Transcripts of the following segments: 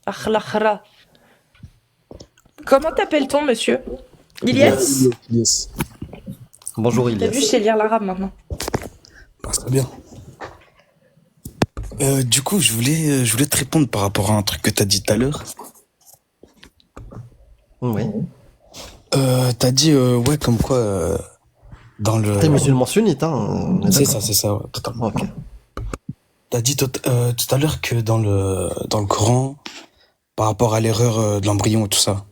Akhlaqra. Comment t'appelle-t-on, monsieur? Ilyes? Yes. Bonjour T'as vu, je Ilyes. sais lire l'arabe maintenant. Très bien. Du coup, je voulais te répondre par rapport à un truc que t'as dit tout à l'heure. Oui. T'as dit, ouais, comme quoi, dans le... T'es musulman sunnite, hein? On est d'accord. C'est ça, ouais, totalement. Ok. T'as dit tout à l'heure que dans le Coran, par rapport à l'erreur de l'embryon et tout ça.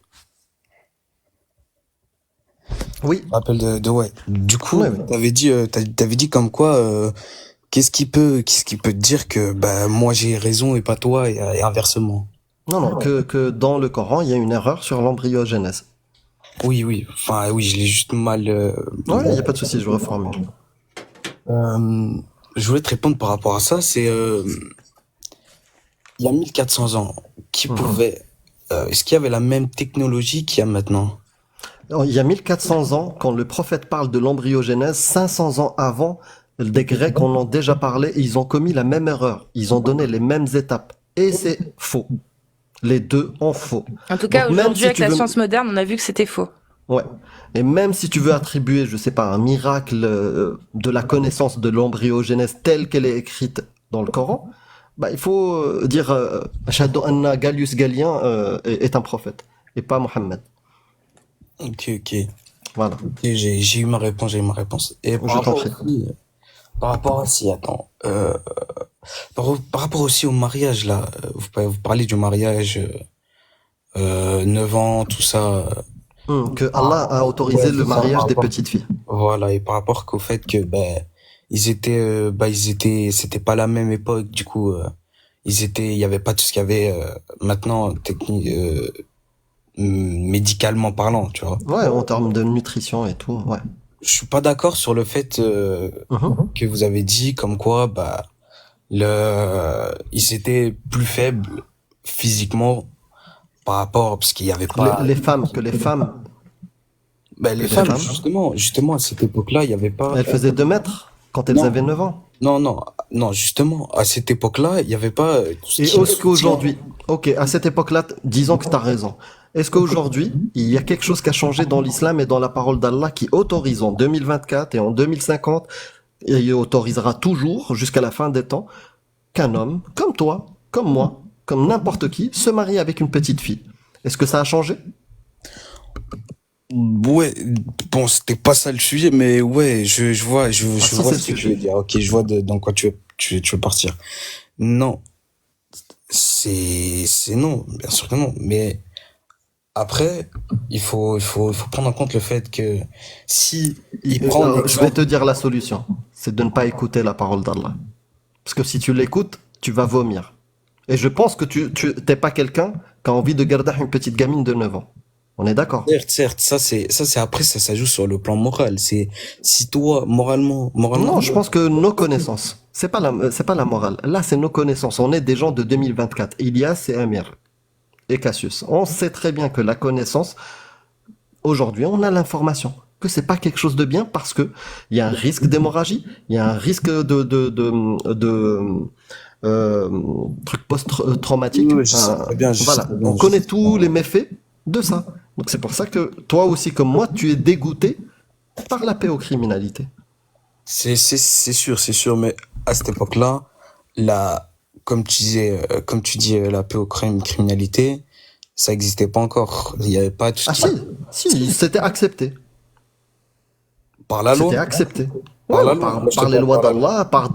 Oui. Je me rappelle ouais. Du coup, Ouais, ouais. t'avais dit comme quoi, qu'est-ce qui peut te dire que, bah, moi j'ai raison et pas toi et inversement. Non, non, que dans le Coran, il y a une erreur sur l'embryogenèse. Oui. Enfin, oui, je l'ai juste mal. Ouais, il n'y a pas de souci, je reformule. Je voulais te répondre par rapport à ça. C'est il y a 1400 ans, qui pouvait. Est-ce qu'il y avait la même technologie qu'il y a maintenant? Alors, il y a 1400 ans, quand le prophète parle de l'embryogenèse, 500 ans avant, des Grecs en ont déjà parlé et ils ont commis la même erreur. Ils ont donné les mêmes étapes. Et c'est faux. Les deux en faux. En tout cas, Donc, même aujourd'hui, si avec tu la veux... science moderne, on a vu que c'était faux. Ouais. Et même si tu veux attribuer, je sais pas, un miracle de la connaissance de l'embryogenèse telle qu'elle est écrite dans le Coran, bah, il faut dire Ashhadu anna Gallius Galien est un prophète et pas Mohammed. Ok. Voilà. Et j'ai eu ma réponse, Et Je t'en prie. par rapport à si, attends, par rapport aussi au mariage là, vous parlez du mariage, 9 ans, tout ça. Que Allah a autorisé Ouais, le c'est ça, mariage par des rapport. petites filles. Voilà, et par rapport qu'au fait que ben c'était pas la même époque, du coup il y avait pas tout ce qu'il y avait maintenant médicalement parlant, tu vois. Ouais, en termes de nutrition et tout, ouais. Je suis pas d'accord sur le fait que vous avez dit comme quoi bah ils étaient plus faibles physiquement par rapport parce qu'il y avait pas Les femmes, que les femmes, ben, que les les femmes femmes, justement à cette époque-là, il y avait pas elles faisaient 2 mètres quand elles non avaient 9 ans. non, justement, à cette époque-là, il y avait pas tout ce Et qui est est-ce soutien. qu'aujourd'hui, ok, à cette époque-là, disons que tu as raison. Est-ce qu'aujourd'hui, il y a quelque chose qui a changé dans l'islam et dans la parole d'Allah qui autorise en 2024 et en 2050, et il autorisera toujours jusqu'à la fin des temps, qu'un homme, comme toi, comme moi, comme n'importe qui, se marie avec une petite fille? Est-ce que ça a changé? Ouais, bon, c'était pas ça le sujet, mais ouais, Ah je si, vois c'est le ce que tu veux sujet. dire. Ok, je vois dans quoi tu veux partir. Non, c'est non, bien sûr que non. Mais après, il faut prendre en compte le fait que si il prend un Je vais exemple, te dire la solution. C'est de ne pas écouter la parole d'Allah. Parce que si tu l'écoutes, tu vas vomir. Et je pense que tu t'es pas quelqu'un qui a envie de garder une petite gamine de 9 ans. On est d'accord? certes, ça c'est après, ça joue sur le plan moral. C'est si toi, moralement, Non, je pense que nos connaissances, c'est pas la morale. Là, c'est nos connaissances. On est des gens de 2024. Ilias et Amir et Cassius. On sait très bien que la connaissance, aujourd'hui, on a l'information que c'est pas quelque chose de bien parce que il y a un risque d'hémorragie, il y a un risque euh, truc post-traumatique. oui, je sais très bien, Voilà, on connaît tous les méfaits de ça. Donc c'est pour ça que toi aussi comme moi, tu es dégoûté par la pédocriminalité. C'est sûr, mais à cette époque-là, la, comme tu dis, la criminalité, ça existait pas encore. Il y avait pas tout ce Ah qui, si, c'était accepté. par la loi, C'était accepté. par Ouais, la loi. Moi, je te par les parle lois par la loi. d'Allah, par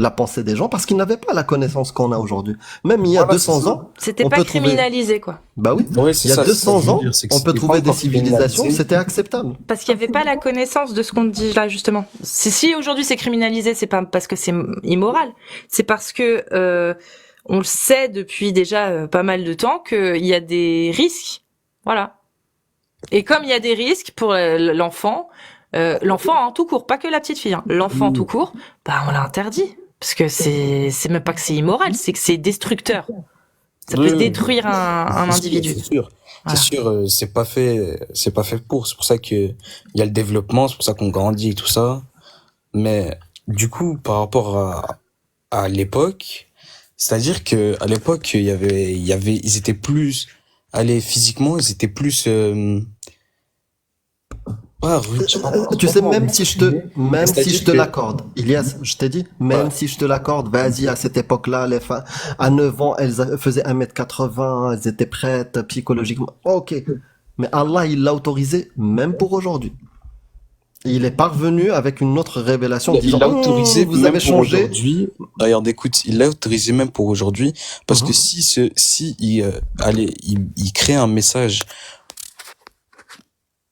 la pensée des gens, parce qu'ils n'avaient pas la connaissance qu'on a aujourd'hui. Même il y a Voilà, c'est 200 ça. ans, C'était on pas peut trouver... criminalisé, quoi. Bah oui, Oui, il y a c'est ça que 200 je veux ans, dire, c'est que on peut c'était pas trouver des encore civilisations, criminalisé. c'était acceptable. Parce qu'il n'y avait pas la connaissance de ce qu'on dit là, justement. Si aujourd'hui c'est criminalisé, c'est pas parce que c'est immoral. C'est parce que on le sait depuis déjà pas mal de temps qu'il y a des risques. Voilà. Et comme il y a des risques pour l'enfant en tout court, pas que la petite fille, hein, l'enfant tout court, bah on l'a interdit. Parce que c'est même pas que c'est immoral, c'est que c'est destructeur. Ça peut Oui, détruire un individu. c'est sûr. C'est Voilà. sûr, c'est pas fait pour. C'est pour ça que il y a le développement, c'est pour ça qu'on grandit et tout ça. Mais du coup, par rapport à l'époque, C'est-à-dire que à l'époque, ils étaient plus, allez, physiquement, ils étaient plus, pas rudes, je sais pas Tu sais, comment l'exprimer. même si je C'est-à-dire te que, l'accorde, Ilias, je t'ai dit, même voilà. si je te l'accorde, vas-y, à cette époque-là, à 9 ans, faisaient 1m80, elles étaient prêtes psychologiquement. Ok. Mais Allah, il l'a autorisé même pour aujourd'hui. Il est parvenu avec une autre révélation Il disant, l'a autorisé vous même avez pour changé. aujourd'hui. Regarde, écoute, il l'a autorisé même pour aujourd'hui, parce que Mhm. si allez, il crée un message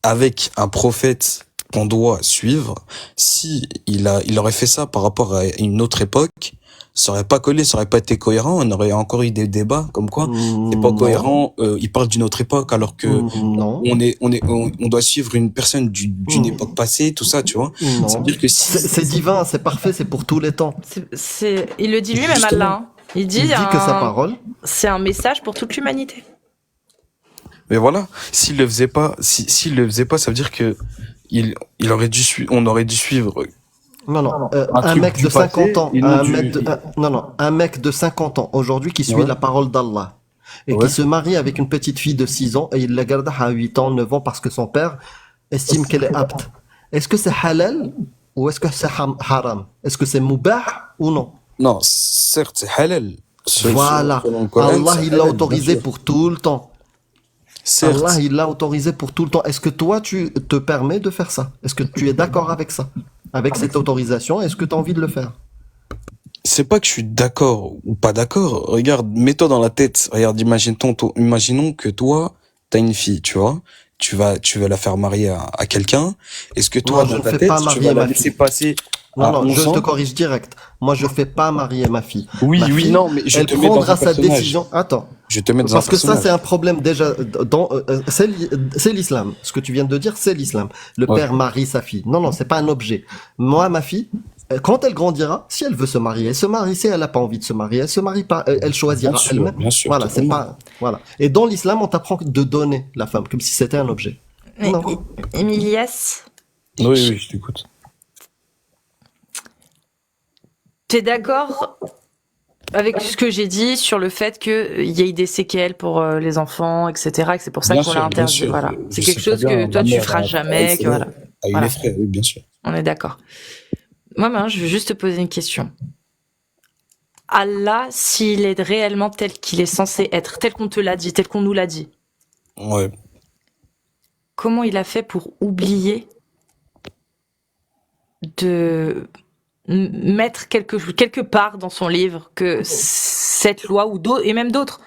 avec un prophète qu'on doit suivre, si il aurait fait ça par rapport à une autre époque, ça aurait pas collé, ça aurait pas été cohérent, on aurait encore eu des débats comme quoi c'est pas Non, cohérent, il parle d'une autre époque alors que non, on doit suivre une personne d'une époque passée, tout ça, tu vois. Ça veut non. dire que C'est si, divin, c'est parfait, c'est pour tous les temps. Il le dit lui-même, Allah. justement, Hein. Il dit Il dit que sa parole, c'est un message pour toute l'humanité. mais voilà, s'il le faisait pas, ça veut dire que il aurait on aurait dû suivre non, non, un un truc mec du de 50 passé ans, et non du, non, non, un mec de 50 ans aujourd'hui qui suit ouais, la parole d'Allah et qui ouais. se marie avec une petite fille de 6 ans et il la garde à 8 ans, 9 ans parce que son père estime qu'elle est apte. Est-ce que c'est halal ou est-ce que c'est haram? Est-ce que c'est mubah ou non? Non, certes, c'est halal. Voilà. Selon le Coran, Allah, c'est il l'a halal, bien autorisé sûr. pour tout le temps. Allah, Certes, il l'a autorisé pour tout le temps. Est-ce que toi, tu te permets de faire ça? Est-ce que tu es d'accord avec ça? Avec cette autorisation, est-ce que tu as envie de le faire? c'est pas que je suis d'accord ou pas d'accord. Regarde, mets-toi dans la tête. Regarde, imaginons que toi, t'as une fille, tu vois. Tu vas la faire marier à quelqu'un. Est-ce que toi, Moi, je dans ne ta fais tête, pas tu vas marier la ma laisser fille. passer Non, à non, je 11 te ans? corrige direct. Moi, je fais pas marier ma fille. Oui, Ma oui, fille, non, mais je elle te mets dans un prendra sa personnage. décision. Attends. Je te mets dans un Parce que ça, c'est personnage. un problème déjà. C'est l'islam. Ce que tu viens de dire, c'est l'islam. Le Ouais. père marie sa fille. Non, non, c'est pas un objet. Moi, ma fille, quand elle grandira, si elle veut se marier, elle se marie. Si elle n'a pas envie de se marier, elle se marie pas. Elle choisira elle-même. Bien sûr, Voilà, c'est totalement. pas. Voilà. Et dans l'islam, on t'apprend de donner la femme comme si c'était un objet. Mais Non. Emilias, Oui, oui, je t'écoute. tu es d'accord avec ce que j'ai dit sur le fait qu'il y ait des séquelles pour les enfants, etc. Et que c'est pour ça Bien qu'on l'a sûr, bien interdit. sûr. Voilà. Je C'est quelque sais très chose que bien, toi, ma tu mère feras jamais. Que voilà. a eu les Voilà. frais, oui, bien sûr. On est d'accord. Moi, maintenant, je veux juste te poser une question. Allah, s'il est réellement tel qu'il est censé être, tel qu'on te l'a dit, tel qu'on nous l'a dit, Ouais. comment il a fait pour oublier de mettre quelque part dans son livre que cette loi ou d'autres, et même d'autres,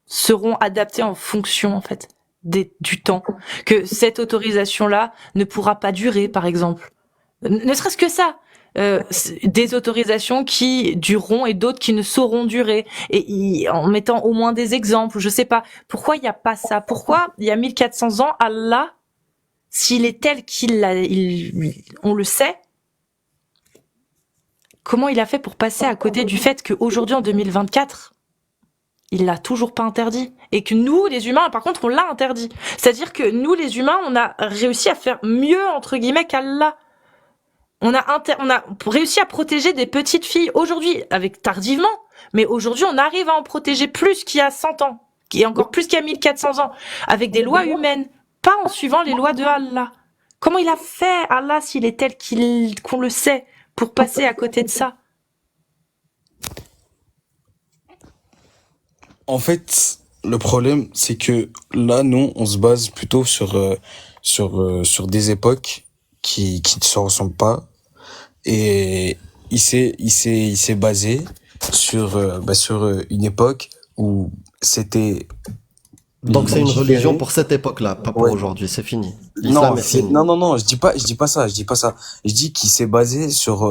seront adaptées en fonction, en fait, du temps. Que cette autorisation-là ne pourra pas durer, par exemple. Ne serait-ce que ça. Des autorisations qui dureront et d'autres qui ne sauront durer. Et en mettant au moins des exemples, je sais pas. Pourquoi il n'y a pas ça? Pourquoi, il y a 1400 ans, Allah, s'il est tel on le sait, comment il a fait pour passer à côté du fait qu'aujourd'hui, en 2024, il l'a toujours pas interdit. Et que nous, les humains, par contre, on l'a interdit. C'est-à-dire que nous, les humains, on a réussi à faire mieux, entre guillemets, qu'Allah. On a réussi à protéger des petites filles aujourd'hui, avec tardivement, mais aujourd'hui, on arrive à en protéger plus qu'il y a 100 ans, et encore plus qu'il y a 1400 ans, avec des lois humaines, pas en suivant les lois de Allah. Comment il a fait, Allah, s'il est tel qu'on le sait, pour passer à côté de ça? En fait, le problème, c'est que là, nous, on se base plutôt sur des époques qui ne se ressemblent pas. Et il s'est basé sur une époque où c'était Donc c'est une religion légiféré. pour cette époque-là, pas pour Ouais. aujourd'hui. C'est fini. Non, L'islam est fini. non, je dis pas ça, je dis pas ça. Je dis qu'il s'est basé sur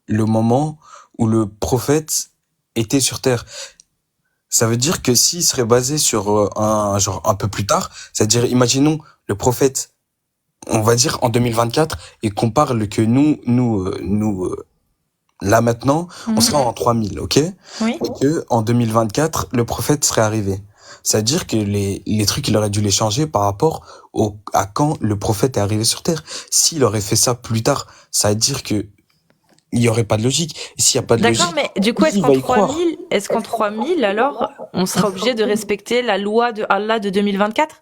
le moment où le prophète était sur terre. Ça veut dire que s'il serait basé sur un genre un peu plus tard, c'est-à-dire imaginons le prophète, on va dire en 2024 et qu'on parle que nous là maintenant, on serait en 3000, OK? Oui. Et que en 2024, le prophète serait arrivé. C'est-à-dire que les trucs, il aurait dû les changer par rapport à quand le prophète est arrivé sur terre. S'il aurait fait ça plus tard, ça veut dire que il y aurait pas de logique. Et s'il y a pas de D'accord, logique, mais du coup, qui va y croire? est-ce qu'en 3000, alors, on sera obligé de respecter la loi de Allah de 2024?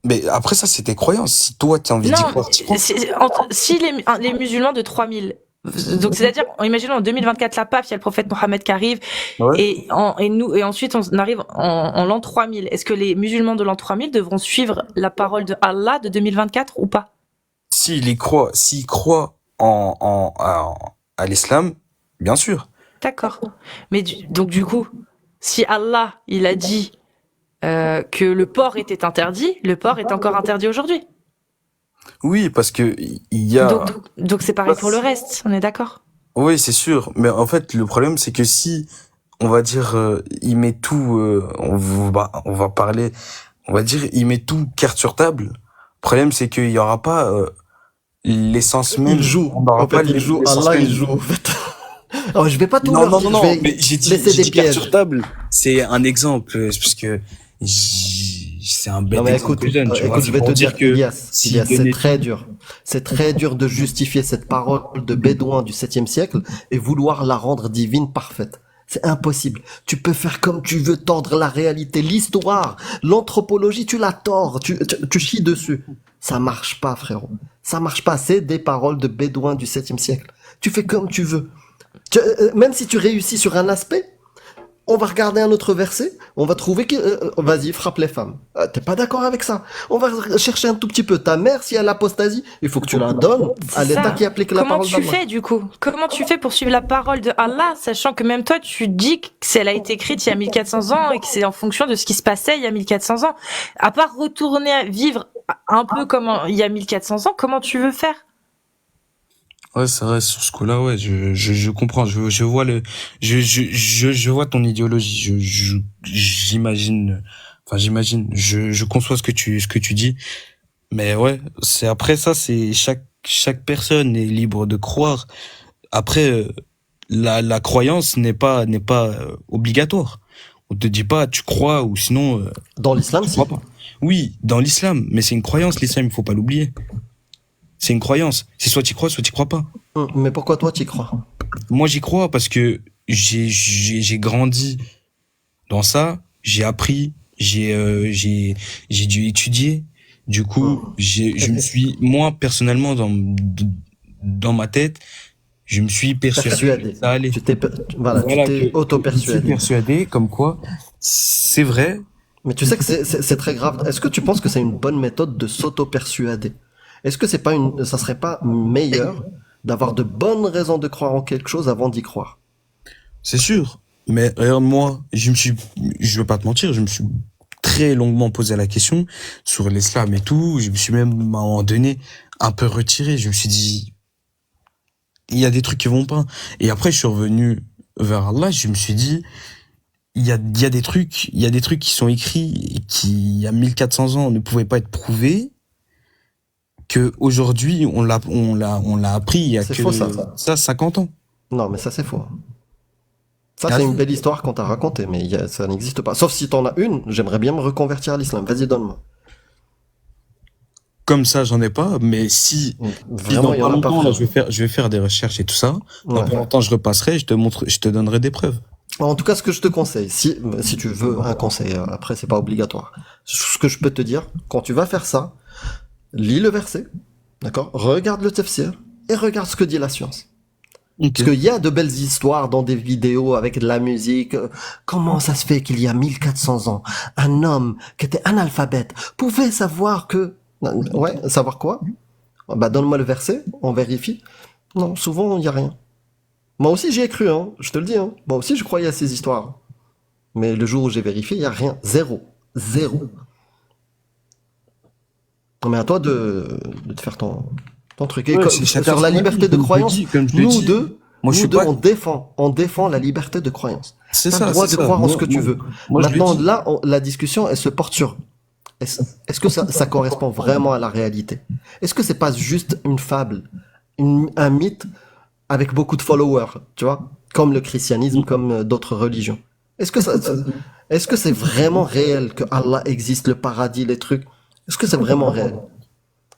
Mais après ça, c'est tes croyances. Si toi, tu as envie d'y Non, croire, tu crois. si les musulmans de 3000, donc c'est-à-dire, imaginons en 2024 la PAF, il y a le prophète Mohammed qui arrive, Ouais. et ensuite on arrive en l'an 3000. Est-ce que les musulmans de l'an 3000 devront suivre la parole de Allah de 2024 ou pas? S'il croit à l'islam, bien sûr. D'accord. Mais donc du coup, si Allah, il a dit que le porc était interdit, le porc est encore interdit aujourd'hui. Oui, parce que il y a, Donc c'est pareil pour le reste, on est d'accord? oui, c'est sûr. Mais en fait, le problème, c'est que si, on va dire, il met tout, on va parler, on va dire, il met tout carte sur table. Le problème, c'est qu'il y aura pas l'essence même. Il joue. On n'aura En pas fait, il joue. l'essence Allah, même. il joue. En fait. Alors, je vais pas tout Non, leur non, dire. non, Je non. vais Mais laisser j'ai des dit carte pièges. sur table. C'est un exemple, parce que c'est un bête Non mais exemple écoute, que je donne, tu vois. écoute, je C'est vais pour te dire dire, que Ilias, s'il c'est donnait très dur. C'est très dur de justifier cette parole de Bédouin du 7e siècle et vouloir la rendre divine parfaite. C'est impossible. Tu peux faire comme tu veux, tordre la réalité, l'histoire, l'anthropologie, tu la tords, tu chies dessus. Ça marche pas, frérot. Ça marche pas. C'est des paroles de Bédouin du 7e siècle. Tu fais comme tu veux. Même si tu réussis sur un aspect, on va regarder un autre verset, on va trouver que... vas-y, frappe les femmes. T'es pas d'accord avec ça? On va chercher un tout petit peu. Ta mère, si elle apostasie, il faut que tu la donnes à C'est l'État ça. qui applique la Comment parole tu d'Allah. fais du coup? Comment tu fais pour suivre la parole de Allah, sachant que même toi tu dis que elle a été écrite il y a 1400 ans et que c'est en fonction de ce qui se passait il y a 1400 ans. À part retourner à vivre un peu comme il y a 1400 ans, comment tu veux faire? ouais, c'est vrai, sur ce coup-là, ouais, je comprends, je vois je vois ton idéologie, j'imagine, je conçois ce que tu dis, mais ouais, c'est après ça, c'est chaque personne est libre de croire. Après, la croyance n'est pas obligatoire. On te dit pas, tu crois, ou sinon, Dans l'islam, tu si. crois pas. Oui, dans l'islam, mais c'est une croyance, l'islam, il faut pas l'oublier. C'est une croyance. C'est soit tu crois, soit tu crois pas. Mais pourquoi toi, tu y crois? Moi, j'y crois parce que j'ai grandi dans ça, j'ai appris, j'ai dû étudier. Du coup, je me suis, moi, personnellement, dans ma tête, je me suis persuadé Persuadé. que ça allait. Voilà, tu t'es Je me suis auto-persuadé. persuadé comme quoi c'est vrai. Mais tu sais que c'est très grave. Est-ce que tu penses que c'est une bonne méthode de s'auto-persuader? Est-ce que ça serait pas meilleur d'avoir de bonnes raisons de croire en quelque chose avant d'y croire? C'est sûr. Mais regarde, moi, je veux pas te mentir, je me suis très longuement posé la question sur l'islam et tout. Je me suis même, à un moment donné, un peu retiré. Je me suis dit, il y a des trucs qui vont pas. Et après, je suis revenu vers Allah. Je me suis dit, il y a des trucs qui sont écrits et qui, il y a 1400 ans, ne pouvaient pas être prouvés. Que aujourd'hui, on l'a appris il y a C'est que faux, ça. 50 ans. Non, mais ça c'est faux. Ça c'est une belle histoire qu'on t'a racontée, mais ça n'existe pas. Sauf si t'en as une, j'aimerais bien me reconvertir à l'islam. Vas-y, donne-moi. Comme ça, j'en ai pas, mais si Vraiment, dans il y pas en a pas. longtemps, là, frère. je vais faire des recherches et tout ça. Dans Ouais. pas longtemps, je repasserai, je te donnerai des preuves. En tout cas, ce que je te conseille, si tu veux un conseil, après c'est pas obligatoire. Ce que je peux te dire, quand tu vas faire ça, lis le verset, d'accord? Regarde le tafsir et regarde ce que dit la science. Ok. Parce qu'il y a de belles histoires dans des vidéos avec de la musique. Comment ça se fait qu'il y a 1400 ans, un homme qui était analphabète pouvait savoir que... Ouais, savoir quoi? Bah donne-moi le verset, on vérifie. Non, souvent il y a rien. Moi aussi j'y ai cru, hein, je te le dis. Hein. Moi aussi je croyais à ces histoires. Mais le jour où j'ai vérifié, il y a rien. Zéro. Non, mais à toi de te faire ton truc. Et Ouais, comme- chacun sur la son liberté avis, de comme je le croyance, dis, comme je le nous dis. deux, Moi, je suis pas. on défend la liberté de croyance. C'est T'as ça. le droit c'est de ça. croire en Moi- ce que tu moi- veux. Moi, je le Maintenant, dis. là, la discussion, elle se porte sur est-ce que ça correspond vraiment à la réalité? Est-ce que c'est pas juste une fable, un mythe avec beaucoup de followers, tu vois, comme le christianisme, comme d'autres religions? Est-ce que est-ce que c'est vraiment réel que Allah existe, le paradis, les trucs? Est-ce que c'est vraiment réel?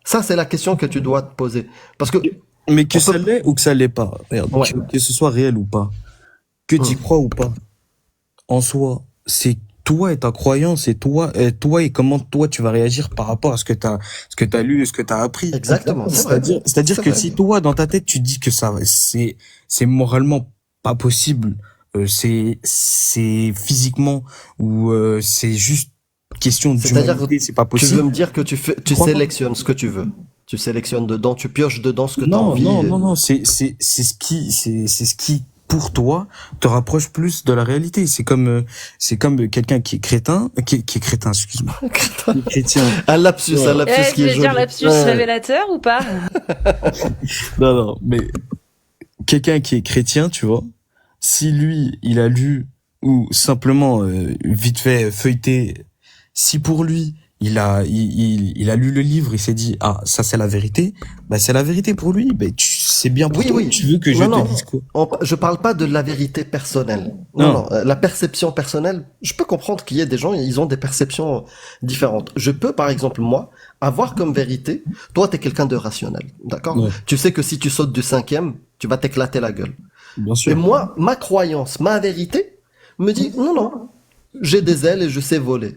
Ça, c'est la question que tu dois te poser. Parce que Mais que On ça peut- l'est ou que ça l'est pas. Regarde, Ouais. que ce soit réel ou pas. Que tu y Hum. crois ou pas. En soi, c'est toi et ta croyance et comment toi tu vas réagir par rapport à ce que t'as lu et ce que t'as appris. Exactement, c'est vrai. C'est-à-dire C'est que vrai. si toi, dans ta tête, tu dis que c'est moralement pas possible, c'est physiquement ou c'est juste question C'est-à-dire d'humanité, c'est pas tu veux possible. me dire que tu Crois pas. sélectionnes ce que tu veux. Tu sélectionnes dedans, tu pioches dedans ce que tu as Non, envie. non, non, non, c'est ce qui, pour toi, te rapproche plus de la réalité. C'est comme quelqu'un qui est crétin, qui est crétin, excuse-moi, qui est chrétien. Un lapsus Je qui est vais dire joli. lapsus Ouais. révélateur ou pas? Non, non, mais quelqu'un qui est chrétien, tu vois, si lui, il a lu ou simplement vite fait feuilleté, si pour lui, il a lu le livre, il s'est dit ah ça c'est la vérité, bah c'est la vérité pour lui, bah c'est bien pour Oui, toi. oui. Tu veux que je Non, non. te dise quoi? Je parle pas de la vérité personnelle. Non, Non. non. La perception personnelle, je peux comprendre qu'il y ait des gens, ils ont des perceptions différentes. Je peux, par exemple, moi, avoir comme vérité, toi, t'es quelqu'un de rationnel. D'accord? Ouais, Tu sais que si tu sautes du 5e, tu vas t'éclater la gueule. bien Et sûr. moi, ma croyance, ma vérité, me dit, non, non, j'ai des ailes et je sais voler.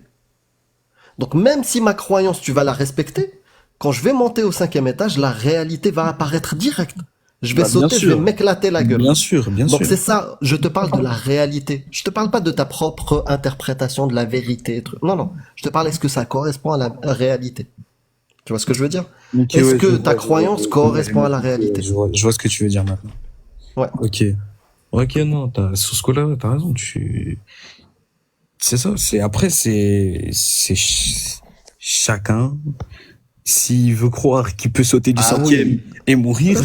Donc même si ma croyance, tu vas la respecter, quand je vais monter au 5e étage, la réalité va apparaître direct. Je vais Bah, bien sauter, je vais sûr. m'éclater la gueule. Bien sûr, bien Donc sûr. c'est ça, je te parle de la réalité. Je te parle pas de ta propre interprétation de la vérité. Non, non. Je te parle, est-ce que ça correspond à la réalité? Tu vois ce que je veux dire? Ok, Est-ce ouais, que je ta vois, croyance correspond à la réalité? je vois ce que tu veux dire maintenant. Ouais. Ok. Ok, non, sur ce coup-là, t'as raison, c'est ça, chacun, s'il veut croire qu'il peut sauter du Ah 5e oui. et mourir,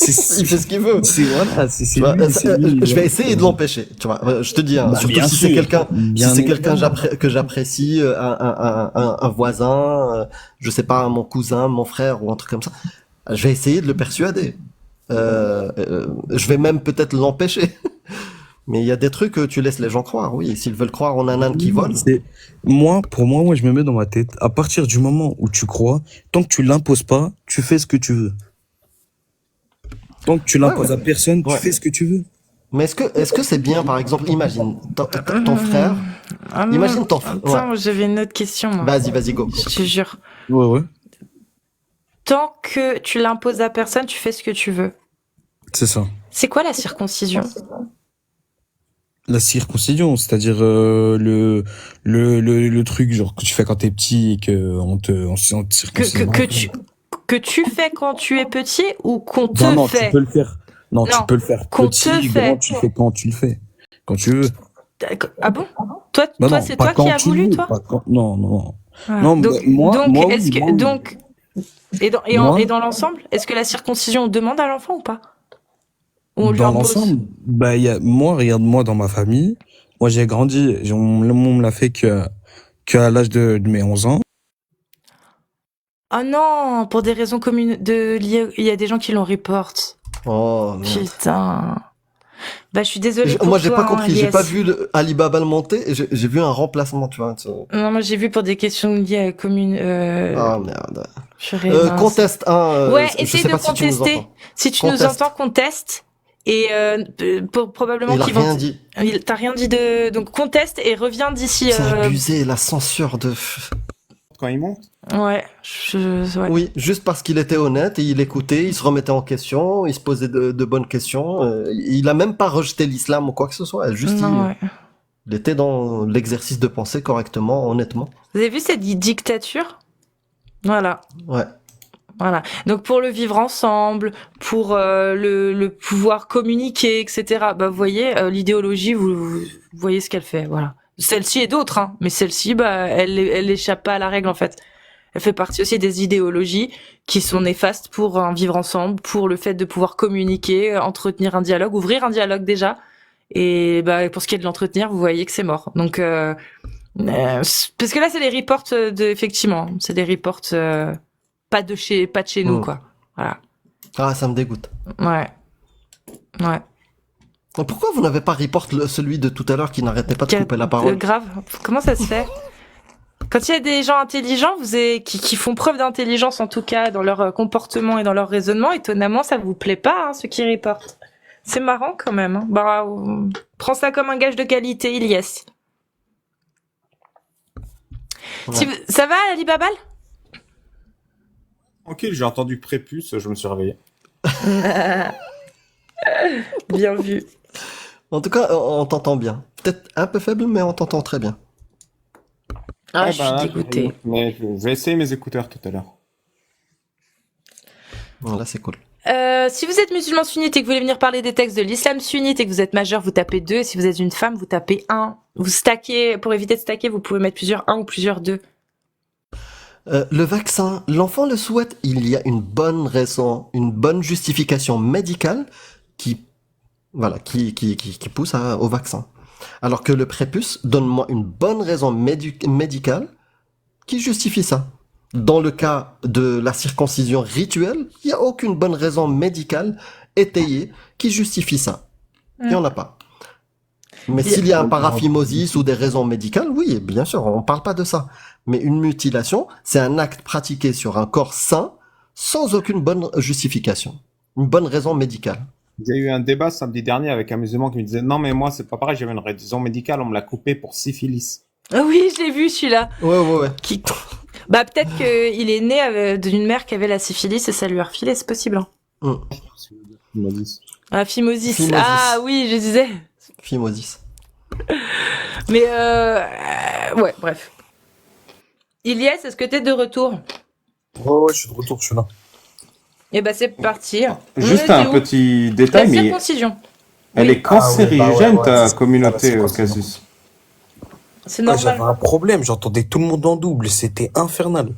Il fait ce qu'il veut. voilà, Tu vois, je vais essayer de l'empêcher. Tu vois, je te dis, hein, Bah, surtout bien si c'est sûr, quelqu'un, si bien c'est quelqu'un évidemment. que j'apprécie, un voisin, je sais pas, mon cousin, mon frère ou un truc comme ça. Je vais essayer de le persuader. Je vais même peut-être l'empêcher. Mais il y a des trucs que tu laisses les gens croire. Oui, s'ils veulent croire en un âne qui vole. Pour moi, je me mets dans ma tête, à partir du moment où tu crois, tant que tu l'imposes pas, tu fais ce que tu veux. Tant que tu Ouais, l'imposes ouais. à personne, tu Ouais. fais ce que tu veux. Mais est-ce que c'est bien, par exemple, imagine ton frère. Ah non, Imagine ton frère. Ouais. attends, j'avais une autre question, moi. Vas-y, go. Je te jure. Ouais, ouais. Tant que tu l'imposes à personne, tu fais ce que tu veux. C'est ça. C'est quoi la circoncision? La circoncision, c'est-à-dire le truc genre que tu fais quand t'es petit et que on te circoncise. Que tu fais quand tu es petit ou qu'on te Non, non, fait? tu peux le faire. Non, tu Non, peux le faire. qu'on Petit, te grand, fait. tu le fais quand tu le fais. Quand tu veux. Ah bon? Toi, Non, toi, non, c'est pas toi qui quand as tu voulu, veux. toi? Pas quand... Non, non, non. Ah. Non, Donc, moi, donc, oui, est-ce que, moi, oui. donc, Moi, dans l'ensemble, est-ce que la circoncision on demande à l'enfant ou pas? Ou on lui dans impose? l'ensemble, bah, moi, regarde-moi dans ma famille. Moi, j'ai grandi, on me l'a fait qu'à l'âge de mes 11 ans. Ah non, pour des raisons communes il y a des gens qui l'ont reporte. Oh, merde. Putain. Bah, je suis désolée pour Moi, j'ai toi, pas compris. hein, J'ai pas Elias. vu Alibaba le monter et j'ai vu un remplacement, tu vois. Non, moi j'ai vu pour des questions liées à la commune. Ah, merde. Purée, mince. Conteste, hein. Ouais, Je essaye sais de pas si tu nous contester. entends. Si tu nous Conteste. entends, conteste. Et probablement Il a qu'ils vont. rien dit. T'as rien dit de. Donc conteste et reviens d'ici. C'est abusé, la censure de... Quand il monte? Ouais, ouais. Oui, juste parce qu'il était honnête et il écoutait, il se remettait en question, il se posait de bonnes questions. Il a même pas rejeté l'islam ou quoi que ce soit. Juste, Non, ouais. il était dans l'exercice de penser correctement, honnêtement. Vous avez vu cette dictature? Voilà. Ouais. Voilà. Donc pour le vivre ensemble, pour le pouvoir communiquer, etc. Bah vous voyez, l'idéologie, vous voyez ce qu'elle fait. Voilà. Celle-ci et d'autres, hein. Mais celle-ci, bah elle échappe pas à la règle en fait. Elle fait partie aussi des idéologies qui sont néfastes pour un vivre ensemble, pour le fait de pouvoir communiquer, entretenir un dialogue, ouvrir un dialogue déjà. Et bah pour ce qui est de l'entretenir, vous voyez que c'est mort. Donc parce que là c'est des reports effectivement, c'est des reports pas de chez nous quoi. Voilà. Ah, ça me dégoûte. Ouais. Ouais. Pourquoi vous n'avez pas report celui de tout à l'heure qui n'arrêtait pas de couper la parole? Grave. Comment ça se fait? Quand il y a des gens intelligents, qui font preuve d'intelligence en tout cas dans leur comportement et dans leur raisonnement, étonnamment, ça vous plaît pas, hein, ceux qui reportent. C'est marrant quand même. Hein. Bah, prends ça comme un gage de qualité, Ilyes. Ouais. Ça va, Ali Babal? Tranquille, j'ai entendu prépuce, je me suis réveillé. Bien vu. En tout cas, on t'entend bien. Peut-être un peu faible, mais on t'entend très bien. Ah, Ouais, je suis dégoûtée. Mais je vais essayer mes écouteurs tout à l'heure. Là, c'est cool. Si vous êtes musulman sunnite et que vous voulez venir parler des textes de l'islam sunnite et que vous êtes majeur, vous tapez 2. Si vous êtes une femme, vous tapez 1. Vous stackez, pour éviter de stacker, vous pouvez mettre plusieurs 1 ou plusieurs 2. Le vaccin, l'enfant le souhaite, il y a une bonne raison, une bonne justification médicale qui pousse au vaccin. Alors que le prépuce, donne-moi une bonne raison médicale qui justifie ça. Dans le cas de la circoncision rituelle, il n'y a aucune bonne raison médicale étayée qui justifie ça. Il n'y en a pas. Mais s'il y a un paraphimosis ou des raisons médicales, oui, bien sûr, on parle pas de ça. Mais une mutilation, c'est un acte pratiqué sur un corps sain, sans aucune bonne justification. Une bonne raison médicale. J'ai eu un débat samedi dernier avec un musulman qui me disait non mais moi c'est pas pareil, j'avais une raison médicale, on me l'a coupé pour syphilis. Ah oui, je l'ai vu celui-là. Ouais. Bah peut-être qu'il est né d'une mère qui avait la syphilis et ça lui a refilé, c'est possible. Hein. Phimosis. Ah, phimosis. Phimosis. Ah oui, je disais. Phimosis. Mais ouais, bref. Ilyes, est-ce que t'es de retour? Ouais, je suis de retour, je suis là. Eh ben c'est parti. Juste un petit La détail, mais circoncision. elle Oui. est cancérigène ouais, ta c'est- communauté, voilà, c'est Casus. C'est Ouais, j'avais normal. un problème, j'entendais tout le monde en double, c'était infernal.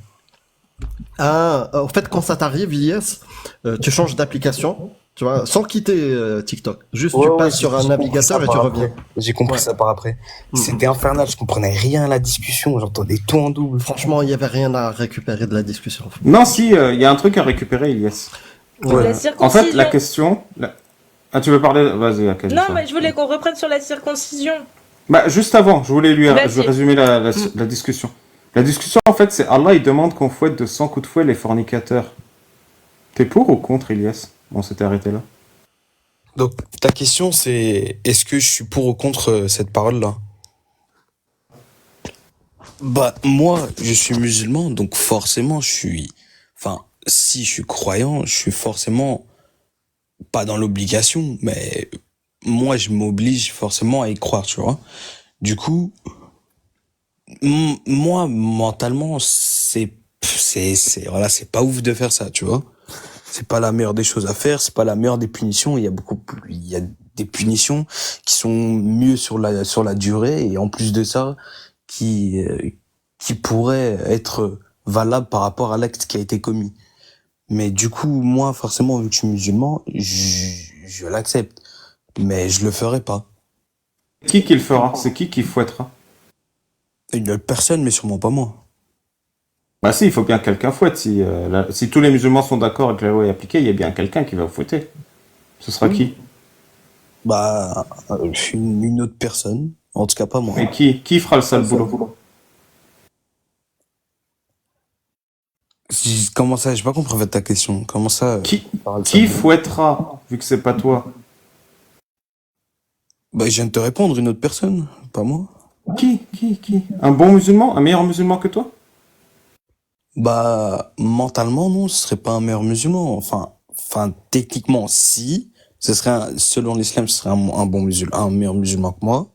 Ah, en fait, quand ça t'arrive, Ilyes, tu changes d'application, tu vois, sans quitter TikTok. Juste, tu passes sur un navigateur et tu reviens. J'ai compris Ouais. ça par après. Mhm. C'était infernal, je comprenais rien à la discussion, j'entendais tout en double. Franchement, il y avait rien à récupérer de la discussion. Non, si, il y a un truc à récupérer, Ilyes. Ouais. La En circoncision. fait, la question... Ah, tu veux parler? Vas-y, Casus. Non, mais je voulais qu'on reprenne sur la circoncision. Bah, juste avant, je voulais Vas-y. résumer la discussion. La discussion, en fait, c'est Allah, il demande qu'on fouette de 100 coups de fouet les fornicateurs. T'es pour ou contre, Ilyes? On s'était arrêté là. Donc, ta question, c'est est-ce que je suis pour ou contre cette parole-là? Bah, moi, je suis musulman, donc forcément, enfin, si je suis croyant, je suis forcément pas dans l'obligation, mais moi, je m'oblige forcément à y croire, tu vois. Du coup, moi, mentalement, voilà, c'est pas ouf de faire ça, tu vois. C'est pas la meilleure des choses à faire, c'est pas la meilleure des punitions. Il y a des punitions qui sont mieux sur la durée et en plus de ça, qui pourraient être valables par rapport à l'acte qui a été commis. Mais du coup, moi, forcément, vu que je suis musulman, je l'accepte. Mais je le ferai pas. Qui le fera? C'est qui fouettera? Une autre personne, mais sûrement pas moi. Bah si, il faut bien que quelqu'un fouette. Si tous les musulmans sont d'accord et que la loi est appliquée, il y a bien quelqu'un qui va fouetter. Ce sera qui? Bah, une autre personne. En tout cas, pas moi. Et qui fera le sale boulot? Comment ça? J'ai pas compris en fait ta question. Comment ça? Qui fouettera, vu que c'est pas toi? Bah, je viens de te répondre, une autre personne, pas moi. Qui? Un bon musulman? Un meilleur musulman que toi? Bah, mentalement, non, ce serait pas un meilleur musulman. Enfin, techniquement, si. Selon l'islam, ce serait un bon musulman, un meilleur musulman que moi.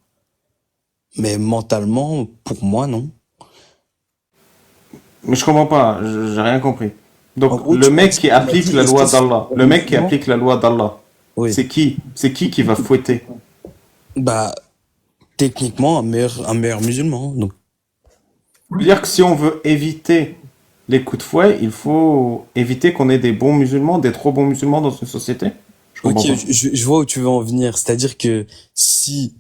Mais mentalement, pour moi, non. Mais je comprends pas, j'ai rien compris. Donc, En gros, le tu mec penses qui qu'il a applique dit, la est-ce loi que c'est d'Allah, un le mec qui musulman? applique la loi d'Allah, Oui. c'est qui va fouetter? Bah, techniquement, un meilleur musulman. Donc, C'est-à-dire que si on veut éviter les coups de fouet, il faut éviter qu'on ait des bons musulmans, des trop bons musulmans dans une société? Je comprends ok, pas. je vois où tu veux en venir. C'est-à-dire que si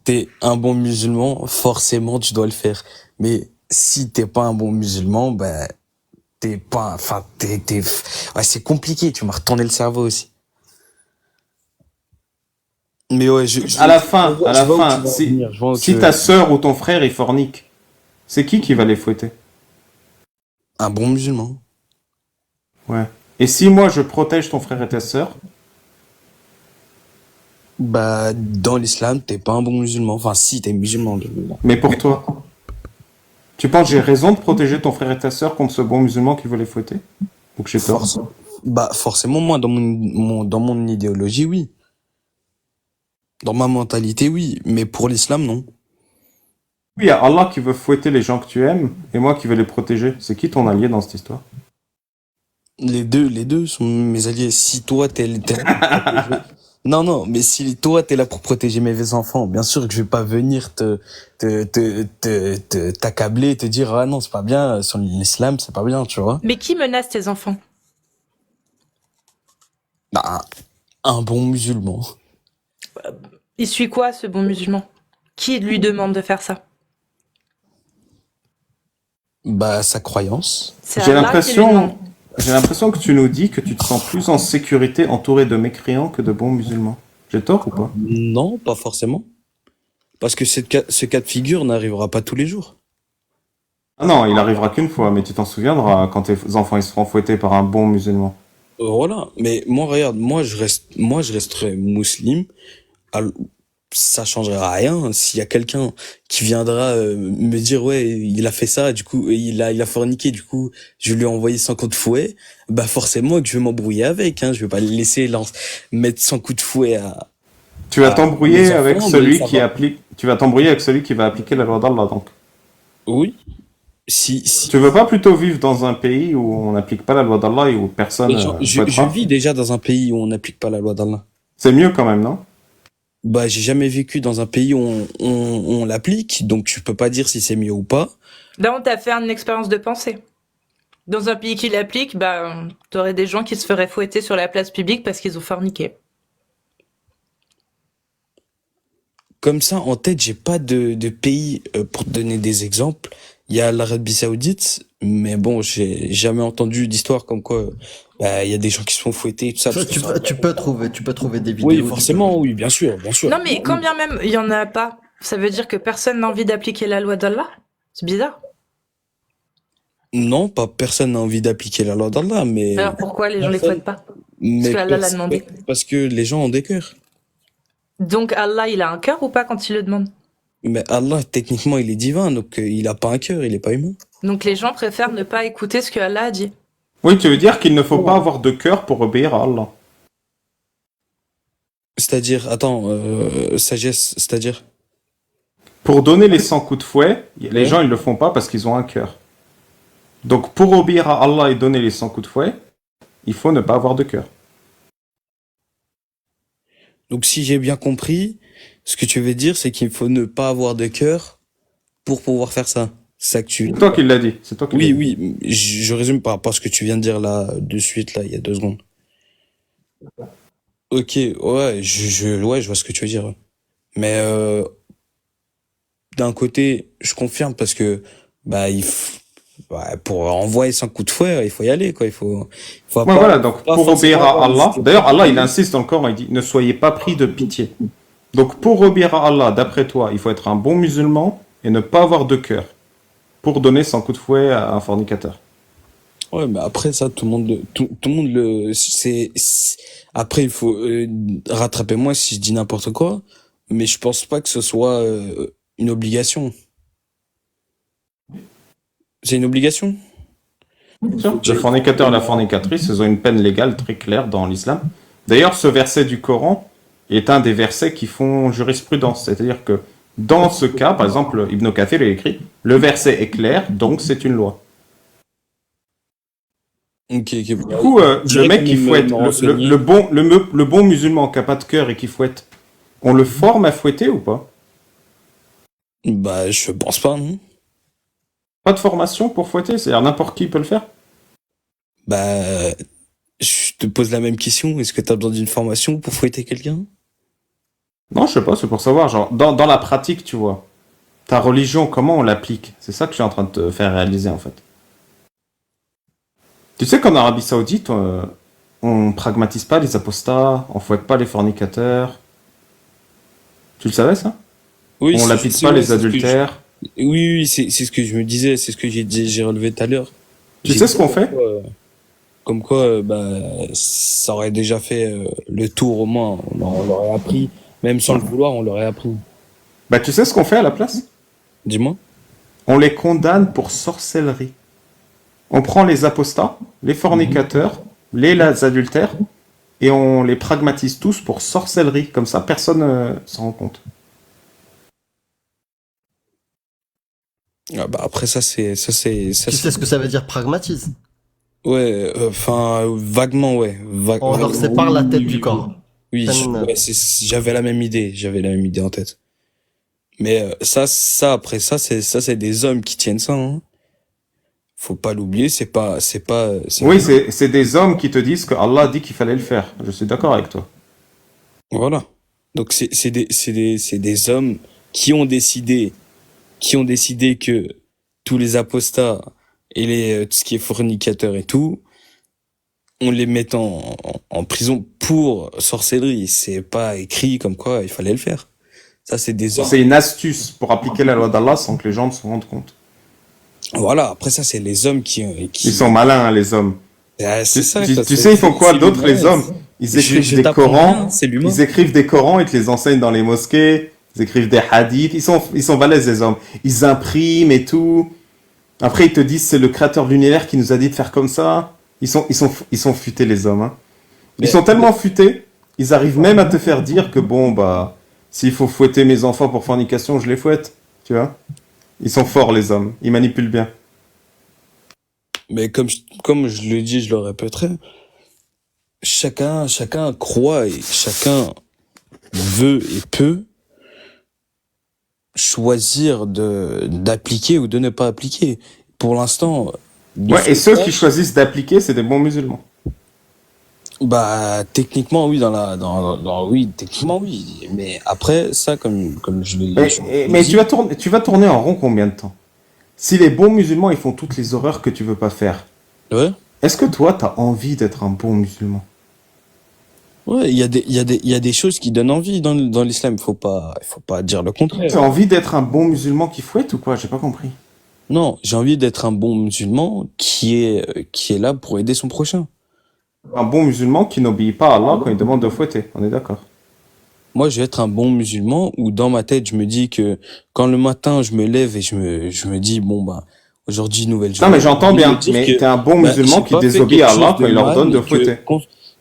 t'es un bon musulman, forcément, tu dois le faire. Mais si t'es pas un bon musulman, ben, ouais, c'est compliqué. Tu m'as retourné le cerveau aussi. Mais ouais, À la fin, je vois où tu veux en venir, je vois où tu si veux- ta sœur ou ton frère est fornique, C'est qui va les fouetter? Un bon musulman. Ouais. Et si moi je protège ton frère et ta sœur, Bah, dans l'islam, t'es pas un bon musulman. Enfin, si, t'es musulman. mais pour toi, tu penses que j'ai raison de protéger ton frère et ta sœur contre ce bon musulman qui veut les fouetter? Ou que j'ai tort? Bah, forcément, moi, dans mon idéologie, oui. Dans ma mentalité, oui. Mais pour l'islam, non. Oui, il y a Allah qui veut fouetter les gens que tu aimes et moi qui veux les protéger. C'est qui ton allié dans cette histoire? Les deux sont mes alliés. Si toi, t'es là pour protéger... Non, non, mais si toi, t'es là pour protéger mes enfants, bien sûr que je vais pas venir t'accabler et te dire, ah non, c'est pas bien, sur l'islam, c'est pas bien, tu vois. Mais qui menace tes enfants? Bah, un bon musulman. Il suit quoi, ce bon musulman? Qui lui demande de faire ça? Bah, sa croyance. C'est J'ai Allah qui lui demande. l'impression que tu nous dis que tu te sens plus en sécurité entouré de mécréants que de bons musulmans. J'ai tort ou pas? Non, pas forcément. Parce que ce cas de figure n'arrivera pas tous les jours. Ah non, il arrivera qu'une fois, mais tu t'en souviendras quand tes enfants ils seront fouettés par un bon musulman. Voilà. Mais moi, regarde, moi, je resterai musulman. Ça changera rien. S'il y a quelqu'un qui viendra me dire, ouais, il a fait ça, du coup, il a forniqué, du coup, je lui ai envoyé 100 coups de fouet, bah, forcément que je vais m'embrouiller avec, hein. Je vais pas le laisser mettre 100 coups de fouet à, Tu vas t'embrouiller mes avec enfants, celui mais ça qui va. applique. Tu vas t'embrouiller avec celui qui va appliquer la loi d'Allah, donc. Oui. Si, Tu veux pas plutôt vivre dans un pays où on n'applique pas la loi d'Allah et où personne je fouettera? vis déjà dans un pays où on n'applique pas la loi d'Allah. C'est mieux quand même, non? Bah, j'ai jamais vécu dans un pays où on l'applique, donc je peux pas dire si c'est mieux ou pas. Là, on t'a fait une expérience de pensée. Dans un pays qui l'applique, bah, t'aurais des gens qui se feraient fouetter sur la place publique parce qu'ils ont forniqué. Comme ça, en tête, j'ai pas de pays pour te donner des exemples. Il y a l'Arabie Saoudite, mais bon, j'ai jamais entendu d'histoire comme quoi bah, il y a des gens qui se font fouetter et tout ça. Parce que Tu peux trouver des vidéos. oui, tu forcément, oui, bien sûr, bien sûr. Non, mais quand bien même il y en a pas, ça veut dire que personne n'a envie d'appliquer la loi d'Allah? C'est bizarre. Non, pas personne n'a envie d'appliquer la loi d'Allah, mais Alors pourquoi les gens les personne- fouettent pas? mais que Allah l'a demandé. parce que les gens ont des cœurs. Donc Allah, il a un cœur ou pas quand il le demande? Mais Allah, techniquement, il est divin, donc il a pas un cœur, il est pas humain. Donc les gens préfèrent ne pas écouter ce que Allah a dit. Oui, tu veux dire qu'il ne faut pas avoir de cœur pour obéir à Allah. C'est-à-dire, attends, sagesse, c'est-à-dire. Pour donner les 100 coups de fouet, les Ouais. gens ils le font pas parce qu'ils ont un cœur. Donc pour obéir à Allah et donner les 100 coups de fouet, il faut ne pas avoir de cœur. Donc si j'ai bien compris, ce que tu veux dire, c'est qu'il faut ne pas avoir de cœur pour pouvoir faire ça. C'est ça que tu... C'est toi qui l'as dit. C'est toi qui l'as Oui, dit. oui, je résume par rapport à ce que tu viens de dire là, de suite, là, il y a 2 secondes. Ok, ouais, ouais, je vois ce que tu veux dire. Ouais. Mais d'un côté, je confirme parce que bah pour envoyer 100 coups de fouet, il faut y aller, quoi. Il faut Ouais, pas, voilà, donc pas pour obéir forcément à avoir Allah, des- d'ailleurs Allah il insiste dans le Coran, il dit ne soyez pas pris de pitié. Donc pour obéir à Allah, d'après toi, il faut être un bon musulman et ne pas avoir de cœur pour donner 100 coups de fouet à un fornicateur. Ouais, mais après ça, tout le monde le, après il faut rattraper moi si je dis n'importe quoi, mais je pense pas que ce soit une obligation. C'est une obligation? Le fornicateur et la fornicatrice, ils ont une peine légale très claire dans l'islam. D'ailleurs, ce verset du Coran est un des versets qui font jurisprudence. C'est-à-dire que dans ce cas, par exemple, Ibn Kathir il écrit le verset est clair, donc c'est une loi. Ok. Du coup, le mec qui fouette, le bon musulman qui n'a pas de cœur et qui fouette, on le forme à fouetter ou pas? Bah, je pense pas, non? Pas de formation pour fouetter, c'est-à-dire n'importe qui peut le faire? Bah, je te pose la même question. Est-ce que t'as besoin d'une formation pour fouetter quelqu'un? Non, je sais pas, c'est pour savoir, genre, dans la pratique, tu vois, ta religion, comment on l'applique? C'est ça que je suis en train de te faire réaliser, en fait. Tu sais qu'en Arabie Saoudite, on pragmatise pas les apostats, on fouette pas les fornicateurs. Tu le savais, ça? Oui, On c'est- l'applique c'est- pas ouais, les c'est ce que adultères. Oui, oui, c'est ce que je me disais, c'est ce que j'ai relevé tout à l'heure. Tu J'ai sais dit ce qu'on fait? comme quoi, bah, ça aurait déjà fait le tour au moins. On l'aurait appris, même sans le vouloir, on l'aurait appris. Bah, tu sais ce qu'on fait à la place? Dis-moi. On les condamne pour sorcellerie. On prend les apostats, les fornicateurs, les adultères, et on les pragmatise tous pour sorcellerie. Comme ça, personne s'en rend compte. Ah bah après ça Tu sais ce que ça veut dire pragmatisme? ouais, enfin vaguement ouais. On leur sépare la tête du corps. Oui, ouais, j'avais la même idée en tête. Mais après ça c'est des hommes qui tiennent ça. Hein. Faut pas l'oublier, c'est Oui, c'est des hommes qui te disent que Allah a dit qu'il fallait le faire. Je suis d'accord avec toi. voilà. Donc c'est des hommes qui ont décidé que tous les apostats et tout ce qui est fornicateur et tout, on les met en prison pour sorcellerie. C'est pas écrit comme quoi il fallait le faire. Ça, c'est des hommes. C'est une astuce pour appliquer la loi d'Allah sans que les gens ne se rendent compte. Voilà. Après ça, c'est les hommes qui... Ils sont malins, hein, les hommes. C'est ça. Tu sais, ils font quoi d'autre, les hommes? Ils écrivent des Corans. C'est l'humain. Ils écrivent des Corans et te les enseignent dans les mosquées. Ils écrivent des hadiths. Ils sont balèzes, les hommes. Ils impriment et tout. Après, ils te disent, c'est le créateur de l'univers qui nous a dit de faire comme ça. Ils sont futés, les hommes. Hein. Ils sont tellement futés, ils arrivent même à te faire dire que bon, bah, s'il faut fouetter mes enfants pour fornication, je les fouette. Tu vois? Ils sont forts, les hommes. Ils manipulent bien. Mais comme je le dis, je le répéterai, chacun croit et chacun veut et peut choisir d'appliquer ou de ne pas appliquer. Pour l'instant... Ouais, et ceux qui choisissent d'appliquer, c'est des bons musulmans. Bah, techniquement, oui, oui, techniquement, oui. Mais après, ça, comme je l'ai dit. Mais tu vas tourner en rond combien de temps? Si les bons musulmans, ils font toutes les horreurs que tu veux pas faire. Ouais. Est-ce que toi, t'as envie d'être un bon musulman? Ouais, il y a des choses qui donnent envie dans l'islam. Il faut pas dire le contraire. T'as envie d'être un bon musulman qui fouette ou quoi? J'ai pas compris. Non, j'ai envie d'être un bon musulman qui est là pour aider son prochain. Un bon musulman qui n'obéit pas à Allah quand il demande de fouetter. On est d'accord. Moi, je vais être un bon musulman où dans ma tête, je me dis que quand le matin, je me lève et je me dis, bon, bah, aujourd'hui, nouvelle journée. Non, mais j'entends bien. Mais t'es un bon musulman qui désobéit à Allah quand il leur donne de fouetter.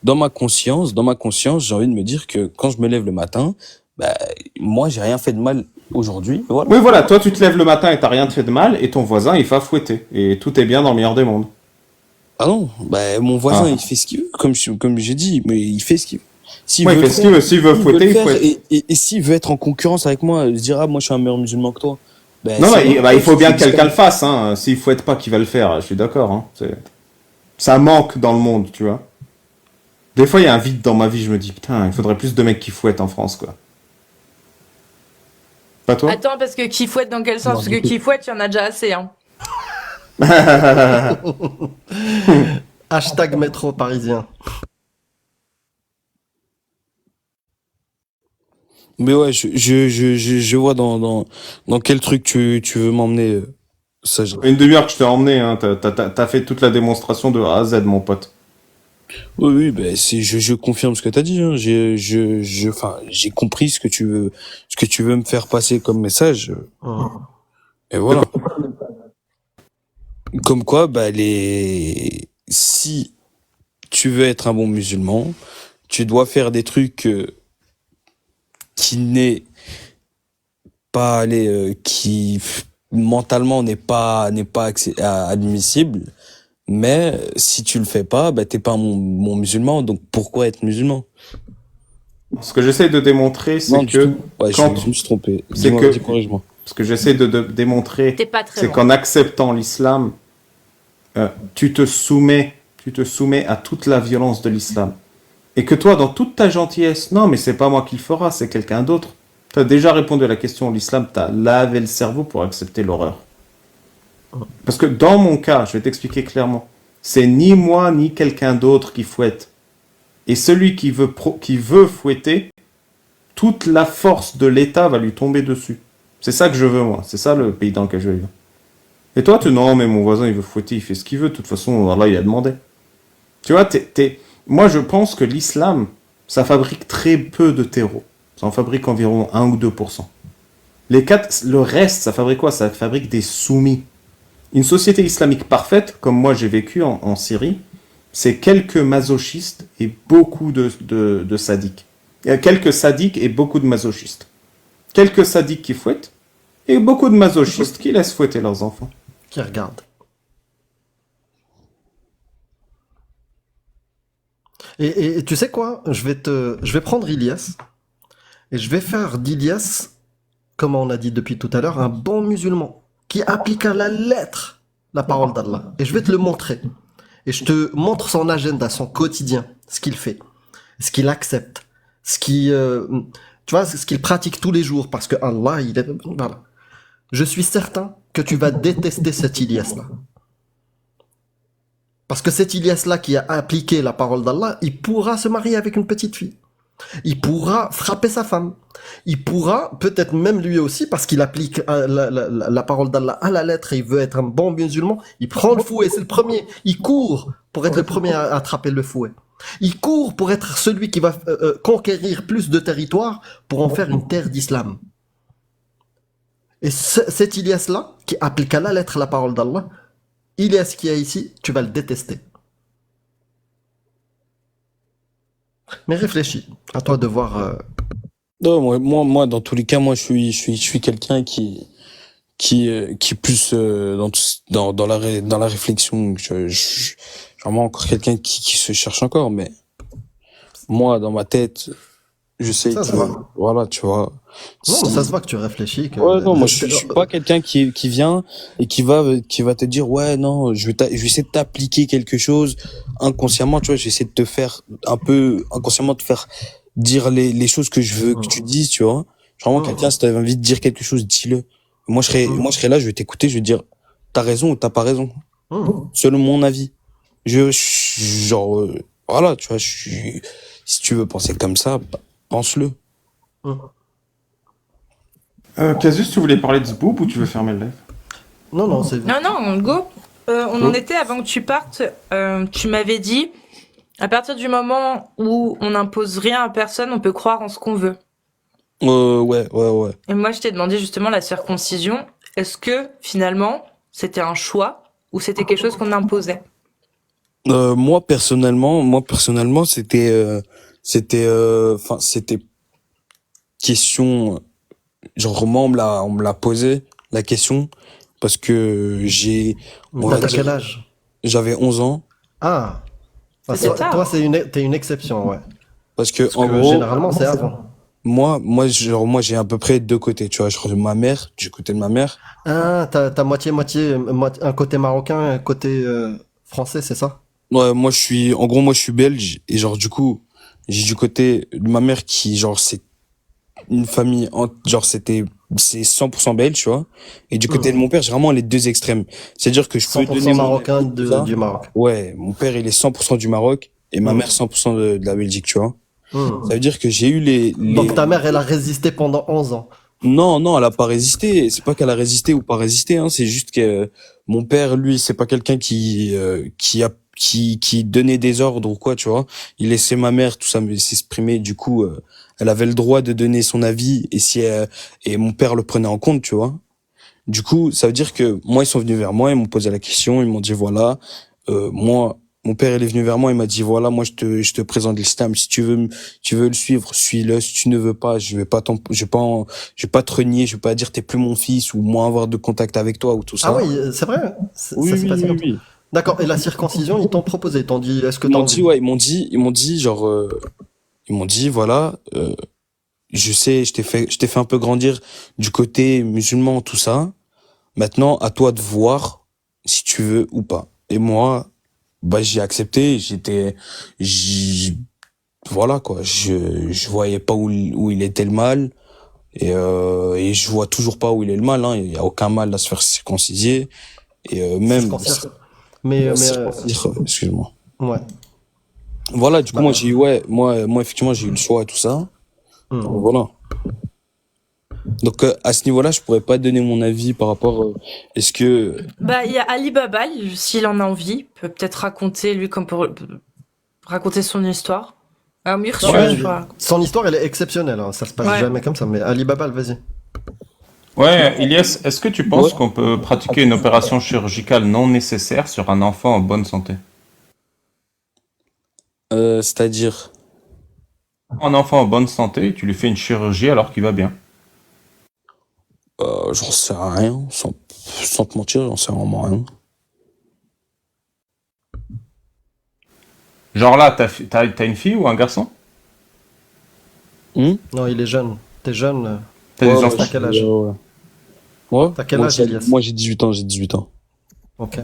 Dans ma conscience, j'ai envie de me dire que quand je me lève le matin, bah, moi, j'ai rien fait de mal aujourd'hui. Voilà. Oui, voilà. Toi, tu te lèves le matin et t'as rien fait de mal et ton voisin, il va fouetter. Et tout est bien dans le meilleur des mondes. Ah non, bah, mon voisin, il fait ce qu'il veut, comme j'ai dit, mais il fait ce qu'il veut. S'il veut fouetter, il fouette. Et s'il veut être en concurrence avec moi, il se dira, moi, je suis un meilleur musulman que toi. Ben, non, il faut bien que quelqu'un le fasse, hein. S'il fouette pas, qui va le faire? Je suis d'accord, hein. Ça manque dans le monde, tu vois. Des fois, il y a un vide dans ma vie, je me dis, putain, il faudrait plus de mecs qui fouettent en France, quoi. Pas toi? Attends, parce que qui fouette dans quel sens? Parce que qui fouette, il y en a déjà assez, hein. Hashtag métro parisien. Mais ouais, je vois dans quel truc tu veux m'emmener. Ça, Une demi-heure que je t'ai emmené, hein. T'as fait toute la démonstration de A à Z, mon pote. Oui, ben je confirme ce que t'as dit. Hein. J'ai compris ce que tu veux me faire passer comme message. Et voilà. Comme quoi, bah si tu veux être un bon musulman, tu dois faire des trucs qui n'est pas qui mentalement n'est pas admissible. Mais si tu le fais pas, bah t'es pas un bon musulman. Donc pourquoi être musulman? Ce que j'essaie de démontrer, c'est que ouais, quand je me suis trompé. C'est que corrige-moi. Ce que j'essaie de démontrer, c'est qu'en acceptant l'islam, tu te soumets à toute la violence de l'islam. Et que toi, dans toute ta gentillesse, non, mais c'est pas moi qui le fera, c'est quelqu'un d'autre. Tu as déjà répondu à la question, l'islam t'a lavé le cerveau pour accepter l'horreur. Parce que dans mon cas, je vais t'expliquer clairement, c'est ni moi ni quelqu'un d'autre qui fouette. Et celui qui veut fouetter, toute la force de l'État va lui tomber dessus. C'est ça que je veux, moi. C'est ça le pays dans lequel je veux vivre. Et toi, non, mais mon voisin, il veut fouetter, il fait ce qu'il veut. De toute façon, Allah, il a demandé. Tu vois, moi, je pense que l'islam, ça fabrique très peu de terreau. Ça en fabrique environ 1 ou 2%. Le reste, ça fabrique quoi? Ça fabrique des soumis. Une société islamique parfaite, comme moi j'ai vécu en Syrie, c'est quelques masochistes et beaucoup de sadiques. Il y a quelques sadiques et beaucoup de masochistes. Quelques sadiques qui fouettent et beaucoup de masochistes qui laissent fouetter leurs enfants. Qui regarde. Et tu sais quoi? Je vais prendre Ilyes et je vais faire d'Ilyes, comme on a dit depuis tout à l'heure, un bon musulman qui applique à la lettre la parole d'Allah. Et je vais te le montrer. Et je te montre son agenda, son quotidien, ce qu'il fait, ce qu'il accepte, tu vois, ce qu'il pratique tous les jours, parce que Allah, voilà. Je suis certain que tu vas détester cet Ilyes-là. Parce que cet Ilyes-là qui a appliqué la parole d'Allah, il pourra se marier avec une petite fille. Il pourra frapper sa femme. Il pourra, peut-être même lui aussi, parce qu'il applique la parole d'Allah à la lettre et il veut être un bon musulman, il prend le fouet, c'est le premier. Il court pour être le premier à attraper le fouet. Il court pour être celui qui va conquérir plus de territoire pour en faire une terre d'islam. Et cet Ilyes-là, qui applique à la lettre la parole d'Allah, Ilyes qui est ici, tu vas le détester. Mais réfléchis, à toi de voir. Non, moi, dans tous les cas, moi, je suis quelqu'un qui est plus dans la réflexion. Je suis vraiment encore quelqu'un qui se cherche encore, mais moi, dans ma tête, je sais, Ça se voit. voilà, tu vois. Non, mais ça se voit que tu réfléchis. Ouais, non, moi, je suis pas quelqu'un qui vient et qui va te dire, ouais, non, je vais essayer de t'appliquer quelque chose inconsciemment, tu vois, je vais essayer de te faire un peu, inconsciemment, te faire dire les choses que je veux que tu dises, tu vois. Genre, vraiment, quelqu'un, si t'avais envie de dire quelque chose, dis-le. Moi, je serais là, je vais t'écouter, je vais te dire, t'as raison ou t'as pas raison. Selon mon avis. Genre, voilà, tu vois, si tu veux penser comme ça, bah, pense-le. Casus, tu voulais parler de Zboob ou tu veux fermer le live? Non, c'est... Non, go. On en était avant que tu partes. Tu m'avais dit, à partir du moment où on n'impose rien à personne, on peut croire en ce qu'on veut. Ouais. Et moi, je t'ai demandé justement la circoncision. Est-ce que finalement, c'était un choix ou c'était quelque chose qu'on imposait? Moi personnellement, c'était question, genre moi on me l'a posé la question parce que T'as quel âge? j'avais 11 ans. Ah, C'est tard. toi t'es une exception, ouais. Parce que Parce en que gros, généralement c'est avant. moi j'ai à peu près deux côtés, tu vois, je crois ma mère, du côté de ma mère. Ah, t'as moitié, un côté marocain, un côté français, c'est ça? Ouais, moi je suis belge et genre du coup, j'ai du côté de ma mère qui genre c'est une famille genre c'est 100% belge, tu vois. Et du côté de mon père, j'ai vraiment les deux extrêmes. C'est-à-dire que je peux 100% donner marocain tout ça. du Maroc. Ouais, mon père il est 100% du Maroc et ma mère 100% de la Belgique, tu vois. Ça veut dire que j'ai eu Donc ta mère, elle a résisté pendant 11 ans. Non, elle a pas résisté. C'est pas qu'elle a résisté ou pas résisté, hein. C'est juste que mon père, lui, c'est pas quelqu'un qui donnait des ordres ou quoi, tu vois. Il laissait ma mère, tout ça, s'exprimer. Du coup, elle avait le droit de donner son avis et mon père le prenait en compte, tu vois. Du coup, ça veut dire que moi, ils sont venus vers moi, ils m'ont posé la question, ils m'ont dit voilà, mon père il est venu vers moi, il m'a dit voilà, moi je te présente l'islam, si tu veux le suivre, suis-le, si tu ne veux pas, je vais pas te renier, je vais pas dire t'es plus mon fils ou moi avoir de contact avec toi ou tout ça. Ah oui, c'est vrai. Oui, Ça s'est passé comme ça. oui. D'accord. Et la circoncision, ils t'ont proposé, ils t'ont dit, est-ce que Ils t'as m'ont envie? dit ouais, ils m'ont dit genre ils m'ont dit voilà, je sais, je t'ai fait un peu grandir du côté musulman tout ça. Maintenant, à toi de voir si tu veux ou pas. Et moi, bah j'ai accepté, voilà quoi, je voyais pas où il était le mal et je vois toujours pas où il est le mal, hein. Il y a aucun mal à se faire circonciser et même excuse-moi. Ouais. Voilà, du coup moi effectivement j'ai eu le choix et tout ça. Donc, voilà. Donc à ce niveau-là, je pourrais pas donner mon avis par rapport. Est-ce que Bah, il y a Ali Baba, s'il en a envie, peut peut-être raconter, lui, comme pour raconter son histoire. Ah, Mursu, Ouais, je crois. son histoire, elle est exceptionnelle, hein. Ça se passe Ouais. jamais comme ça. Mais Alibaba, vas-y. Ouais, Ilyes, est-ce que tu penses Ouais. qu'on peut pratiquer une opération chirurgicale non nécessaire sur un enfant en bonne santé? c'est-à-dire Un enfant en bonne santé, tu lui fais une chirurgie alors qu'il va bien. j'en sais rien, sans te mentir, j'en sais vraiment rien. Genre là, t'as une fille ou un garçon? Non, il est jeune. T'es jeune. T'as des Ouais, enfants? T'as quel âge? Ouais. T'as quel Moi, âge, Elias? Moi j'ai 18 ans, j'ai 18 ans. Ok.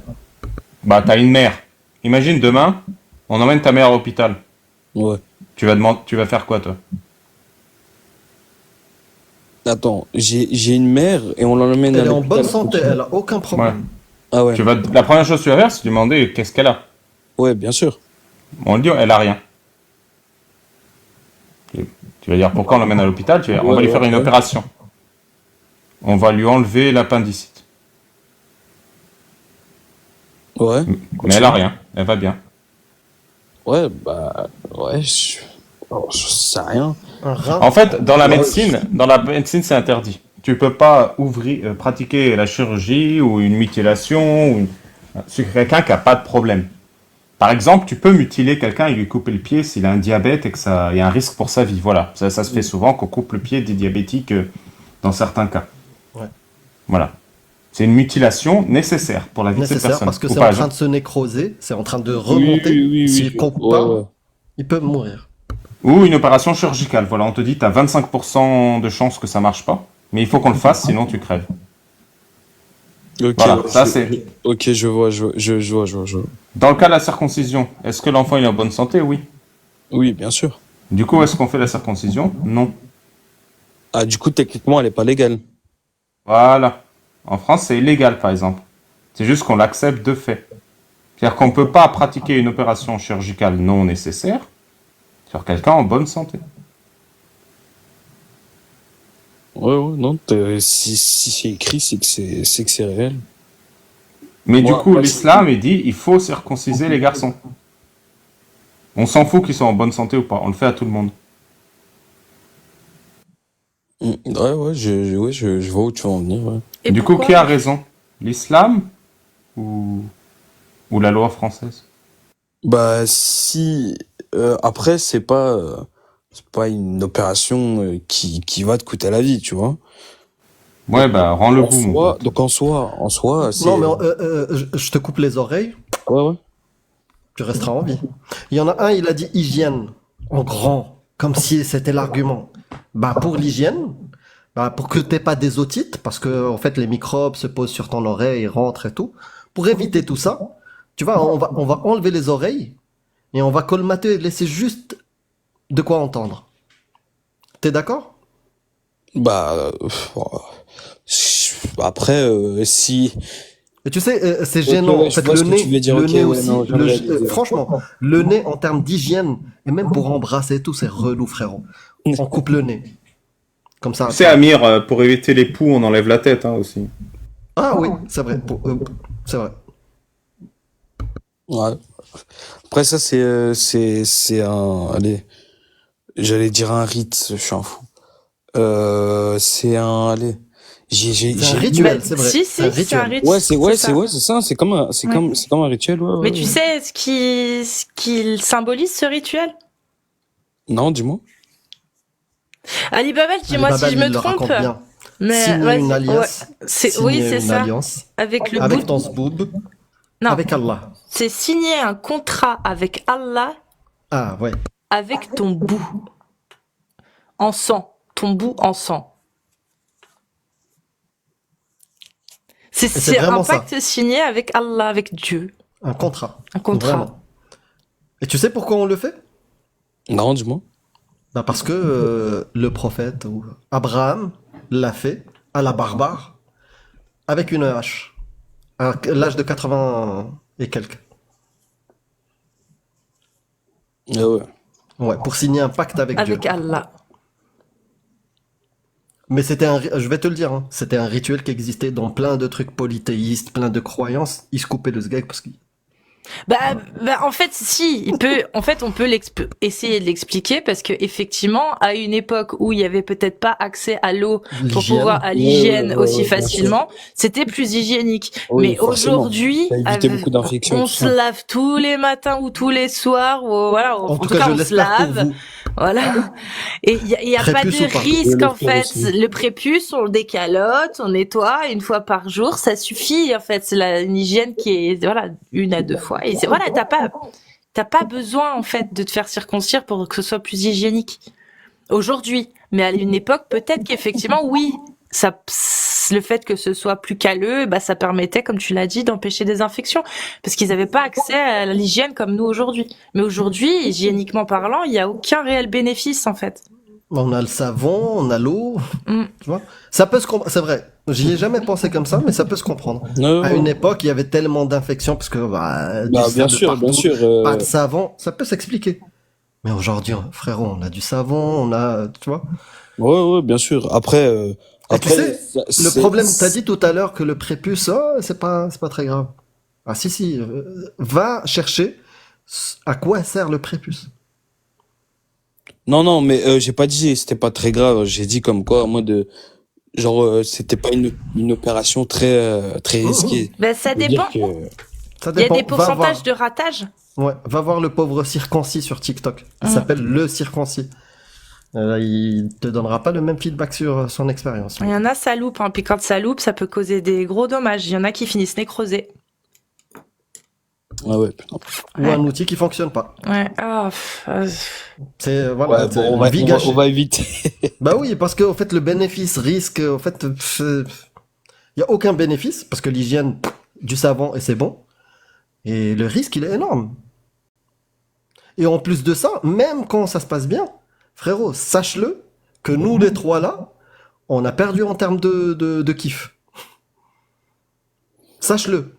Bah, t'as une mère. Imagine demain, on emmène ta mère à l'hôpital. Ouais. Tu vas faire quoi, toi? Attends, j'ai une mère et on l'emmène à Elle est en l'hôpital. bonne santé, elle a aucun Ouais. problème. Ah ouais. La première chose que tu vas faire, c'est lui demander qu'est-ce qu'elle a. Ouais, bien sûr. On lui dit, elle a rien. Tu vas dire pourquoi on l'emmène à l'hôpital? On va lui faire une opération. On va lui enlever l'appendicite. Ouais. Mais elle a rien. Elle va bien. Ouais, bah ouais, je sais rien. Un rein. En fait, dans la médecine, c'est interdit. Tu peux pas pratiquer la chirurgie ou une mutilation sur quelqu'un qui a pas de problème. Par exemple, tu peux mutiler quelqu'un et lui couper le pied s'il a un diabète et qu'il y a un risque pour sa vie. Voilà, ça se fait souvent qu'on coupe le pied des diabétiques dans certains cas. Ouais. Voilà. C'est une mutilation nécessaire pour la vie de cette Nécessaire personne. parce que Ou c'est pas, en train de se nécroser, c'est en train de remonter. Oui. S'il coupe Ouais, pas, ouais. il peut mourir. Ou une opération chirurgicale. Voilà, on te dit, tu as 25% de chances que ça marche pas. Mais il faut qu'on le fasse, sinon tu crèves. Ok, Voilà, ouais, ça c'est... Ok, je vois. Dans le cas de la circoncision, est-ce que l'enfant il est en bonne santé? Oui. Oui, bien sûr. Du coup, est-ce qu'on fait la circoncision? Non. Ah, du coup, techniquement, elle est pas légale. Voilà. En France, c'est illégal, par exemple. C'est juste qu'on l'accepte de fait. C'est-à-dire qu'on ne peut pas pratiquer une opération chirurgicale non nécessaire sur quelqu'un en bonne santé. Ouais, non, si c'est écrit, c'est que c'est réel. Mais du Moi, coup, moi, l'islam, il dit il faut circonciser les garçons. On s'en fout qu'ils soient en bonne santé ou pas. On le fait à tout le monde. Ouais, je vois où tu veux en venir, ouais. Et Du coup, pourquoi qui a raison? L'islam ou la loi française? Bah, si, après, c'est pas une opération qui va te coûter la vie, tu vois. Ouais, bah, rends le bout, mon pote. Donc en soi, c'est. Non, mais je te coupe les oreilles, Ouais. tu resteras en vie. Il y en a un, il a dit hygiène, en grand, comme si c'était l'argument. Bah, pour l'hygiène, bah, pour que t'aies pas des otites, parce que, en fait, les microbes se posent sur ton oreille, ils rentrent et tout. Pour éviter tout ça, tu vois, on va enlever les oreilles, et on va colmater et laisser juste de quoi entendre. T'es d'accord? Bah, après, si. Et tu sais, c'est Ok, gênant. ouais, En je fait, vois le ce que nez, tu veux dire. le Ok, nez ouais, aussi. non, je viens de réaliser. Franchement, le nez en termes d'hygiène et même pour embrasser et tout, c'est relou, frérot. On coupe le nez. Comme ça. Tu sais, Amir, pour éviter les poux, on enlève la tête aussi. Ah oui, c'est vrai. C'est vrai. Ouais. Après, ça, c'est un. Allez, j'allais dire un rite, je suis un fou. C'est un. Allez. C'est un rituel, Bah, c'est vrai. si, C'est un c'est un rituel. rituel. Ouais, c'est ça. ça. C'est comme un, Ouais. c'est comme un rituel, ouais. Mais tu sais ce qu'il symbolise, ce rituel? Non, dis-moi. Ali Babel, dis-moi Alibaba, si je me il le trompe. raconte bien. Mais Signer vas-y, une alliance. ouais, c'est Signer c'est une ça. alliance. Avec le Avec bout. ton zboob. Non, Avec Allah. c'est signer un contrat avec Allah Ah ouais. avec ton bout en sang, ton bout en sang. c'est C'est un vraiment ça. pacte signé avec Allah, avec Dieu, Un contrat. un contrat. Vraiment. Et tu sais pourquoi on le fait? Non, dis-moi. Bah parce que le prophète ou Abraham l'a fait à la barbare avec une hache à l'âge de 80 et quelques. Ah ouais. Ouais, pour signer un pacte avec Dieu. Avec Allah. Mais je vais te le dire, hein, c'était un rituel qui existait dans plein de trucs polythéistes, plein de croyances. Ils se coupaient le sgeg parce que En fait, si, on peut essayer de l'expliquer parce que effectivement, à une époque où il y avait peut-être pas accès à l'eau à l'hygiène aussi bien sûr. facilement, c'était plus hygiénique. Oui, Mais forcément. aujourd'hui, Ça a évité beaucoup d'infections. on tout se ça. lave tous les matins ou tous les soirs, ou voilà, en en tout tout cas, cas, je on se l'espère pour lave. vous. Voilà. Et il y a pas Prépuce ou de pas? risque, Je en l'espère fait. aussi. Le prépuce, on le décalote, on nettoie une fois par jour, ça suffit, en fait. C'est une hygiène qui est, voilà, 1 à 2 fois. Et voilà, t'as pas besoin, en fait, de te faire circoncire pour que ce soit plus hygiénique. Aujourd'hui. Mais à une époque, peut-être qu'effectivement, oui, le fait que ce soit plus calleux, bah, ça permettait, comme tu l'as dit, d'empêcher des infections. Parce qu'ils n'avaient pas accès à l'hygiène comme nous aujourd'hui. Mais aujourd'hui, hygiéniquement parlant, il n'y a aucun réel bénéfice, en fait. On a le savon, on a l'eau, Mm. tu vois. Ça peut se comprendre, c'est vrai. J'y ai jamais pensé comme ça, mais ça peut se comprendre. Non, À une époque, il y avait tellement d'infections parce que du bien sable sûr, partout, bien sûr. pas de savon, ça peut s'expliquer. Mais aujourd'hui, frérot, on a du savon, on a, tu vois. Ouais, bien sûr. Après, Et tu sais, le c'est- problème, t'as dit tout à l'heure que le prépuce, oh, c'est pas très grave. Ah si, va chercher à quoi sert le prépuce. Non, mais j'ai pas dit c'était pas très grave. J'ai dit comme quoi, moi genre c'était pas une opération très risquée. Ben, ça Je veux dépend. dire que Ça Il y a dépend. des Va pourcentages voir. de ratage. Ouais, va voir le pauvre circoncis sur TikTok. Il Mm. s'appelle le circoncis. Il te donnera pas le même feedback sur son expérience. Il y en a, ça loupe, hein. Puis quand ça loupe, ça peut causer des gros dommages. Il y en a qui finissent nécrosés. ouais, putain. Ou un outil qui fonctionne pas. Ouais. C'est voilà, Ouais, c'est bon, une vie gâchée. on va éviter. Bah oui, parce que au fait le bénéfice risque, au fait, il y a aucun bénéfice parce que l'hygiène, du savon et c'est bon. Et le risque il est énorme. Et en plus de ça, même quand ça se passe bien, frérot, sache-le que nous les trois là, on a perdu en termes de kiff. Sache-le.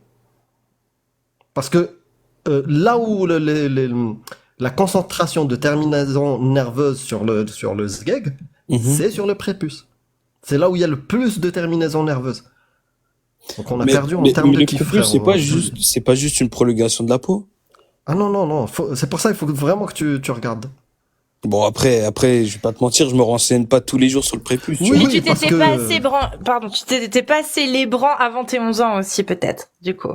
Parce que là où la concentration de terminaisons nerveuses sur le sgeg, Mhm. c'est sur le prépuce. C'est là où il y a le plus de terminaisons nerveuses. Donc on a perdu en termes mais de le kiff, prépuce, frérot. c'est pas juste une prolongation de la peau. Ah non, c'est pour ça il faut vraiment que tu regardes. Bon, après, je vais pas te mentir, je me renseigne pas tous les jours sur le prépuce. tu Oui, Mais vois. tu parce t'étais que- pas assez pardon, tu t'étais pas assez lébrant avant tes 11 ans aussi, peut-être, du coup.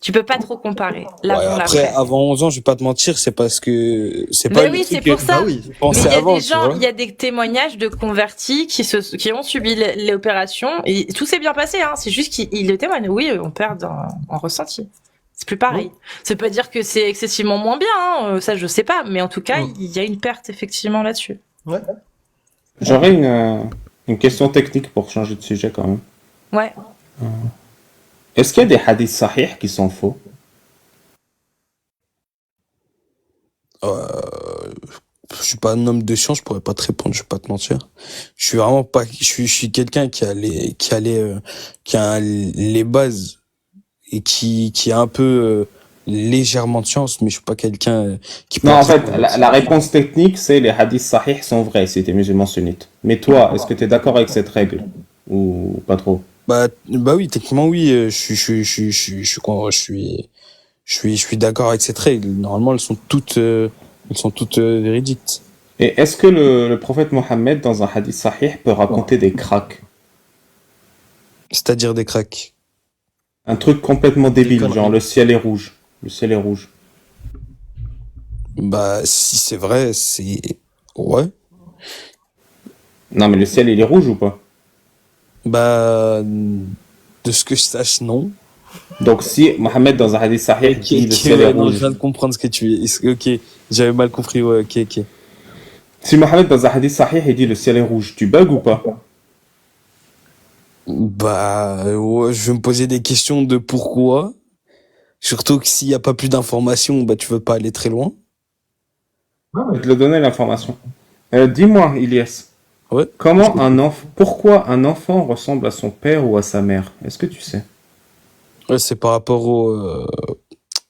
Tu peux pas trop comparer. Ouais, L'avant, après, l'après. avant 11 ans, je vais pas te mentir, c'est parce que c'est pas Mais le oui, truc c'est pour que ça. Bah oui. je Mais pensais il y a avant, des tu gens, vois. il y a des témoignages de convertis qui ont subi l'opération et tout s'est bien passé, hein. C'est juste qu'ils le témoignent. Oui, on perd en ressenti. C'est plus pareil. Ça peut pas dire que c'est excessivement moins bien, hein. Ça, je sais pas. Mais en tout cas, il y a une perte, effectivement, là-dessus. Ouais. J'aurais une question technique pour changer de sujet quand même. Ouais. Est-ce qu'il y a des hadiths sahih qui sont faux? Je suis pas un homme de science, je pourrais pas te répondre, je vais pas te mentir. Je suis vraiment pas, je suis quelqu'un qui a les bases et qui a un peu légèrement de science, mais je suis pas quelqu'un qui peut Non, en être- fait, la réponse technique, c'est les hadiths sahih sont vrais si t'es musulman sunnite. Mais toi, est-ce que t'es d'accord avec cette règle? Ou pas trop? bah oui, techniquement oui, je suis d'accord avec cette règle. Normalement, elles sont toutes véridiques. Et est-ce que le prophète Mohammed, dans un hadith sahih, peut raconter des cracks? C'est-à-dire des cracks. Un truc complètement débile, conneries. genre le ciel est rouge. Le ciel est rouge. Bah si c'est vrai, c'est ouais. Non, mais le ciel, il est rouge ou pas? Bah de ce que je sache, non. Donc si Mohammed, dans un hadith sahih, dit le ciel est ouais, non, je rouge. viens de comprendre ce que tu dis. Ok, j'avais mal compris. Ouais, ok. Si Mohammed, dans un hadith sahih, il dit le ciel est rouge, tu bugs ou pas? Bah ouais, je vais me poser des questions de pourquoi. Surtout que s'il y a pas plus d'informations, bah tu veux pas aller très loin. Je vais te le donner l'information. Dis-moi, Ilyes. Ouais. Pourquoi un enfant ressemble à son père ou à sa mère? Est-ce que tu sais? Ouais, c'est par rapport au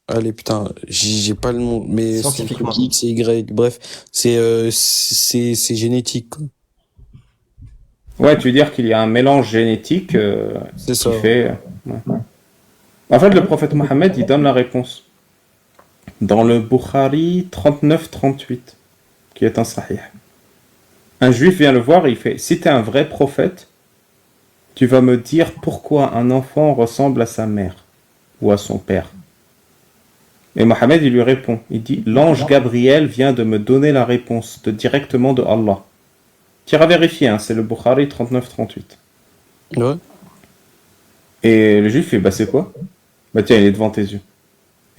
allez putain, j'ai pas le nom, mais c'est Scientifiquement. X et Y, bref, c'est génétique, quoi. Ouais, tu veux dire qu'il y a un mélange génétique C'est qui ça. fait. Ouais. En fait, le prophète Mohammed, il donne la réponse. Dans le Bukhari 39-38, qui est un sahih. Un juif vient le voir et il fait: si t'es un vrai prophète, tu vas me dire pourquoi un enfant ressemble à sa mère ou à son père. Et Mohammed, il lui répond. Il dit: l'ange Gabriel vient de me donner la réponse directement de Allah. Tu iras vérifier, hein, c'est le Bukhari 39-38. Ouais. Et le juif fait: bah c'est quoi? Bah tiens, il est devant tes yeux.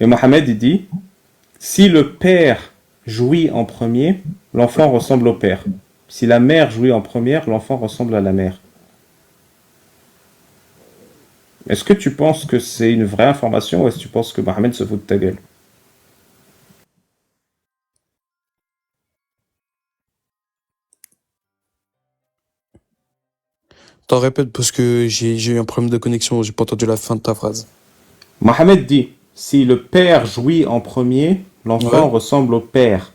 Et Mohammed, il dit: si le père jouit en premier, l'enfant ressemble au père. Si la mère jouit en première, l'enfant ressemble à la mère. Est-ce que tu penses que c'est une vraie information ou est-ce que tu penses que Mohammed se fout de ta gueule? T'en répètes parce que j'ai eu un problème de connexion, j'ai pas entendu la fin de ta phrase. Mohammed dit: si le père jouit en premier, l'enfant Ouais. ressemble au père.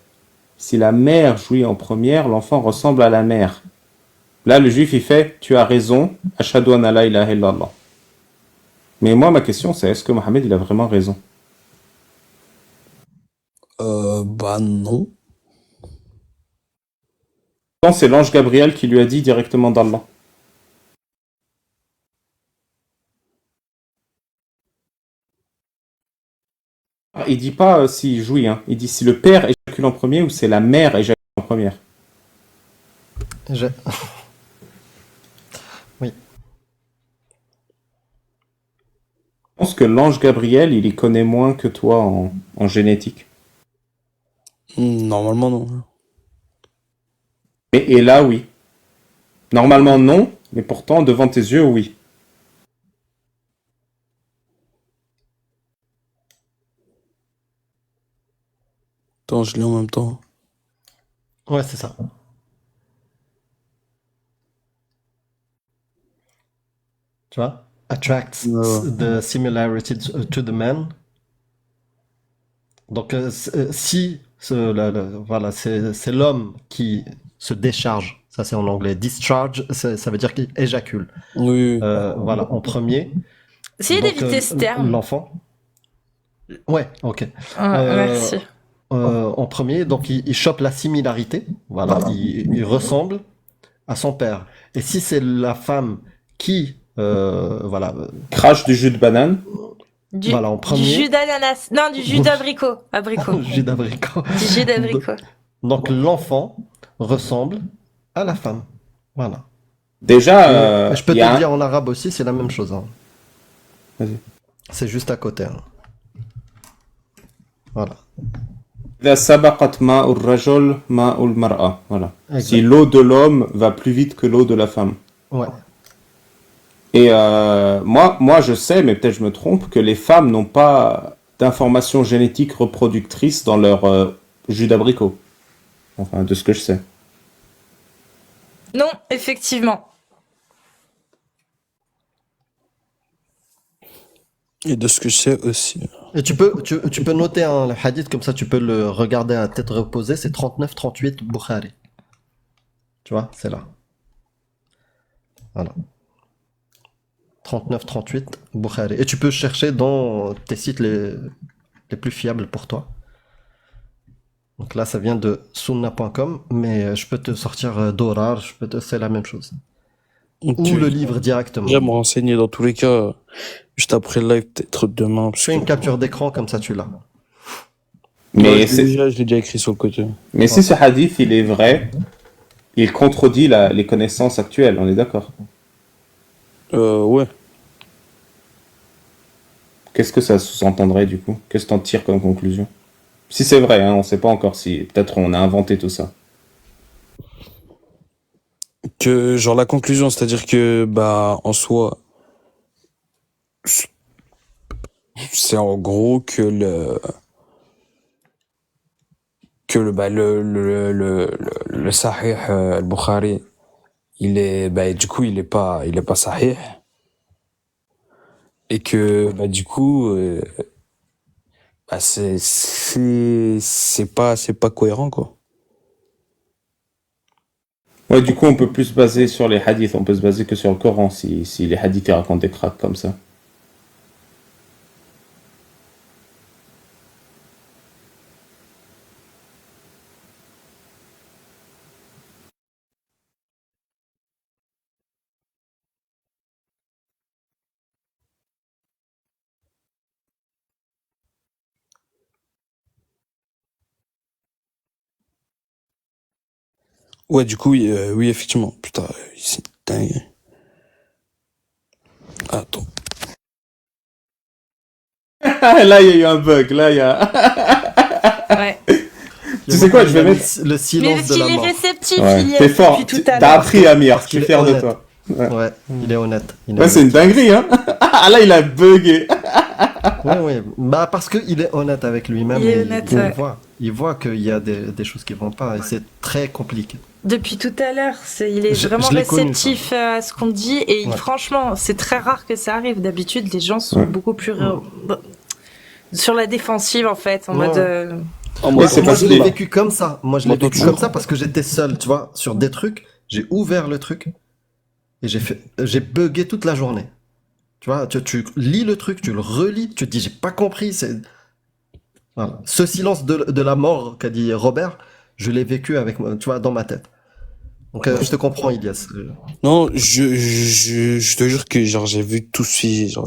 Si la mère jouit en première, l'enfant ressemble à la mère. Là, le juif, il fait: tu as raison, ashhadu an la ilaha illallah. Mais moi, ma question, c'est: est-ce que Mohammed, il a vraiment raison? Bah non. Je pense que c'est l'ange Gabriel qui lui a dit directement d'Allah. Il dit pas s'il jouit, hein. Il dit si le père éjacule en premier ou c'est la mère éjacule en première. J'ai- Oui. Je pense que l'ange Gabriel, il y connaît moins que toi en génétique. Normalement non. Et là, oui. Normalement, non, mais pourtant, devant tes yeux, oui. Attends, je l'ai en même temps. Ouais, c'est ça. Tu vois? Attracts Ouais. the similarity to the man. Donc, si voilà, c'est l'homme qui se décharge, ça c'est en anglais, discharge, ça veut dire qu'il éjacule. Oui. Voilà, en premier. Essayez Donc, d'éviter ce terme. l'enfant. Ouais, ok. Ah, Euh, merci. En premier, donc il chope la similarité. Voilà, il ressemble à son père. Et si c'est la femme qui, voilà, Crache du jus de banane. voilà, en Du jus premier, d'ananas. Non, du jus d'abricot. Abricot. jus d'abricot. Du jus d'abricot. Donc l'enfant ressemble à la femme. Voilà. Déjà, Et je peux il y te a le un... dire en arabe aussi, c'est la même chose, hein. Vas-y. C'est juste à côté, hein. Voilà. إذا سبقت ماء الرجل ماء المرأة. Voilà. Exact. Si l'eau de l'homme va plus vite que l'eau de la femme. Ouais. Et moi, je sais, mais peut-être je me trompe, que les femmes n'ont pas d'informations génétiques reproductrices dans leur jus d'abricot. Enfin, de ce que je sais. Non, effectivement. Et de ce que je sais aussi. Et tu peux noter le hadith, comme ça tu peux le regarder à tête reposée, c'est 39-38 Bukhari. Tu vois, c'est là. Voilà. 39-38 Bukhari. Et tu peux chercher dans tes sites les plus fiables pour toi. Donc là, ça vient de sunna.com, mais je peux te sortir Dorar, c'est la même chose. Donc, Ou le livre directement. J'aime me renseigner dans tous les cas, juste après le live, peut-être demain. Je fais une capture d'écran, comme ça tu l'as. Mais, Ouais, je l'ai déjà écrit sur le côté. mais si ce hadith, il est vrai, il contredit les connaissances actuelles, on est d'accord. Ouais. Qu'est-ce que ça sous-entendrait du coup? Qu'est-ce que t'en tires comme conclusion? Si c'est vrai, hein, on sait pas encore si... Peut-être on a inventé tout ça. Que, genre, la conclusion, c'est-à-dire que, bah, en soi, c'est en gros le Sahih al-Bukhari, du coup, il est pas Sahih. Et que, bah, du coup, bah, c'est pas cohérent, quoi. Ouais, du coup, on peut plus se baser sur les hadiths, on peut se baser que sur le Coran si les hadiths ils racontent des cracks comme ça. Ouais, du coup, oui, oui, effectivement. Putain, c'est dingue. Attends. Là, il y a eu un bug, là, il y a... Ouais. Tu sais quoi, je vais mettre... le Mais silence parce de la qu'il est mort. réceptif, Ouais, il y t'es est fort, depuis tout à t'as l'heure. appris Amir, Parce je suis qu'il fier est de honnête. toi. Ouais, Ouais, il est honnête. Il est ouais c'est une honnête. dinguerie, hein. Ah là, il a bugué. Ouais, ouais. Bah, parce qu'il est honnête avec lui-même. Il est et honnête, il ouais. voit qu'il y a des choses qui vont pas et c'est très compliqué. Depuis tout à l'heure, il est Je vraiment l'ai connu, réceptif à ce qu'on dit et Ouais. franchement, c'est très rare que ça arrive. D'habitude, les gens sont Ouais. beaucoup plus sur la défensive en fait, en Ouais. mode. Oh, Ouais, c'est Moi, parce je l'ai que- vécu comme ça. Moi, je l'ai Moi, vécu toujours. comme ça parce que j'étais seul, tu vois, sur des trucs. J'ai ouvert le truc et j'ai bugué toute la journée. Tu vois, tu lis le truc, tu le relis, tu te dis, j'ai pas compris. Voilà. Ce silence de la mort qu'a dit Robert, je l'ai vécu avec moi, tu vois, dans ma tête. Donc, je te comprends, Ilias. Non, je te jure que, genre, j'ai vu tout suivre,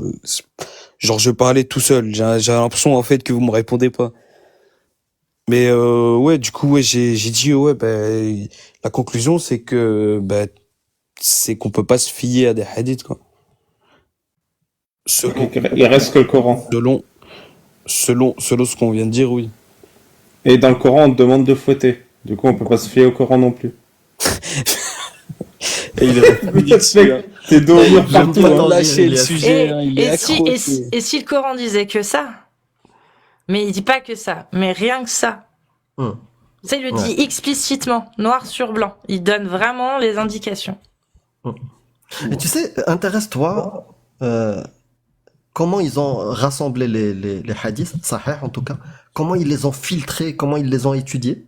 genre, je parlais tout seul. J'ai l'impression, en fait, que vous me répondez pas. Mais, ouais, du coup, ouais, j'ai dit, ouais, ben, la conclusion, c'est que, ben, c'est qu'on peut pas se fier à des hadiths, quoi. Selon, Il reste que le Coran. selon ce qu'on vient de dire, oui. Et dans le Coran, on te demande de fouetter. Du coup, on peut pas se fier au Coran non plus. Et il est revenu dessus, hein. T'es dos au mur J'aime partout, pas hein. tant- Lâcher le Elias. sujet, hein, il est accroché. Et si le Coran disait que ça, mais il dit pas que ça, mais rien que ça. Hum. Ça, il le Ouais. dit explicitement, noir sur blanc. Il donne vraiment les indications. Et tu sais, intéresse-toi comment ils ont rassemblé les hadiths, sahih en tout cas, comment ils les ont filtrés, comment ils les ont étudiés,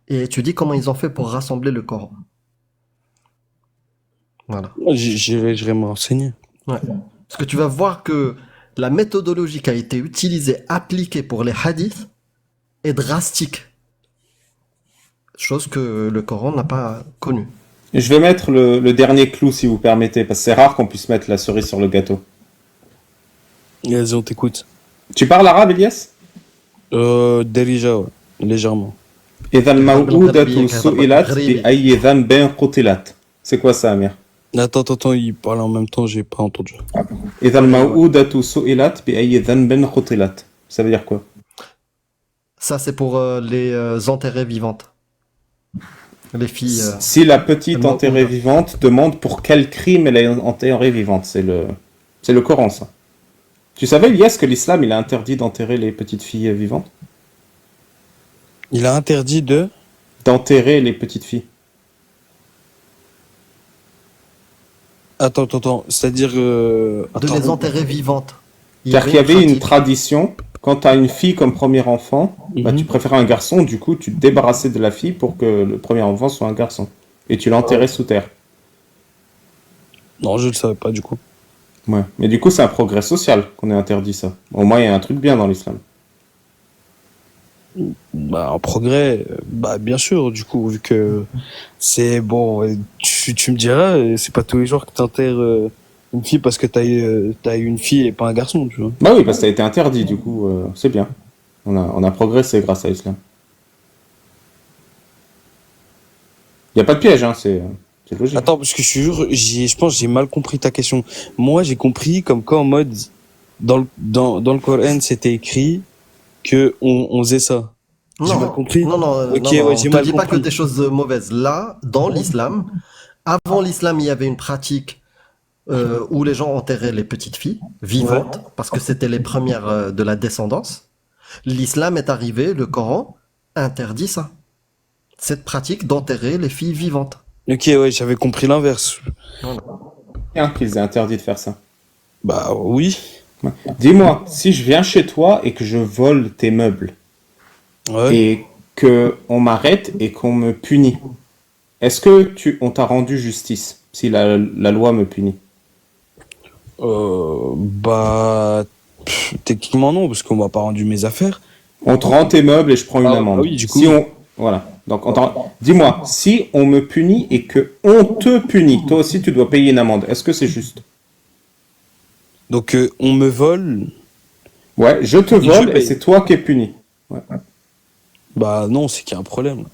et tu dis comment ils ont fait pour rassembler le Coran. Voilà. J'irai me renseigner. Ouais. Parce que tu vas voir que la méthodologie qui a été utilisée, appliquée pour les hadiths, est drastique. Chose que le Coran n'a pas connue. Je vais mettre le dernier clou, si vous permettez, parce que c'est rare qu'on puisse mettre la cerise sur le gâteau. Vas-y, on t'écoute. Tu parles arabe, Elias? Derija, ouais, légèrement. إذا الموءودة سئلت بأي ذنب قتلت. C'est quoi ça, Amir? Attends, il parle en même temps, j'ai pas entendu. إذا الموءودة سئلت بأي ذنب قتلت. Ça veut dire quoi? Ça, c'est pour les enterrées vivantes. Les filles. Si la petite elle enterrée m'en- vivante demande pour quel crime elle est enterrée vivante, c'est le Coran, ça. Tu savais, Elias, que l'islam, il a interdit d'enterrer les petites filles vivantes? Il a interdit de... D'enterrer les petites filles. Attends, c'est-à-dire... de attends, les enterrer vivantes. C'est-à-dire qu'il y avait une pratique. tradition, quand tu as une fille comme premier enfant, bah, Mhm. tu préférais un garçon, du coup, tu te débarrassais de la fille pour que le premier enfant soit un garçon. Et tu l'enterrais sous terre. Non, je le savais pas, du coup. Ouais. Mais du coup, c'est un progrès social qu'on ait interdit ça. Au moins, il y a un truc bien dans l'islam. Bah, en progrès, bah, bien sûr, du coup, vu que c'est bon, tu me diras, c'est pas tous les jours que t'enterres une fille parce que t'as eu une fille et pas un garçon, tu vois. Bah oui, parce que ça a été interdit, du coup, c'est bien. On a progressé grâce à l'islam. Il n'y a pas de piège, hein, c'est logique. Attends, parce que je suis sûr, je pense que j'ai mal compris ta question. Moi, j'ai compris comme quoi en mode, dans le Coran, c'était écrit que on faisait ça. J'ai mal compris. Non, Ok, non, ouais, on j'ai te mal dit pas compris. que des choses mauvaises. Là, dans l'islam, avant l'islam, il y avait une pratique où les gens enterraient les petites filles vivantes parce que c'était les premières de la descendance. L'islam est arrivé, le Coran interdit ça. Cette pratique d'enterrer les filles vivantes. Ok, ouais, j'avais compris l'inverse. Bien qu'ils aient interdit de faire ça. Bah oui. Dis-moi, si je viens chez toi et que je vole tes meubles, Ouais. et que on m'arrête et qu'on me punit, est-ce que on t'a rendu justice si la loi me punit? Bah, techniquement non, parce qu'on m'a pas rendu mes affaires. On te rend tes meubles et je prends une amende. Oui, du coup. Si voilà. Donc, dis-moi, si on me punit et que on te punit, toi aussi tu dois payer une amende. Est-ce que c'est juste? Donc, on me vole. Ouais, je te je vole et paye. c'est toi qui es puni. Ouais. Bah non, c'est qu'il y a un problème.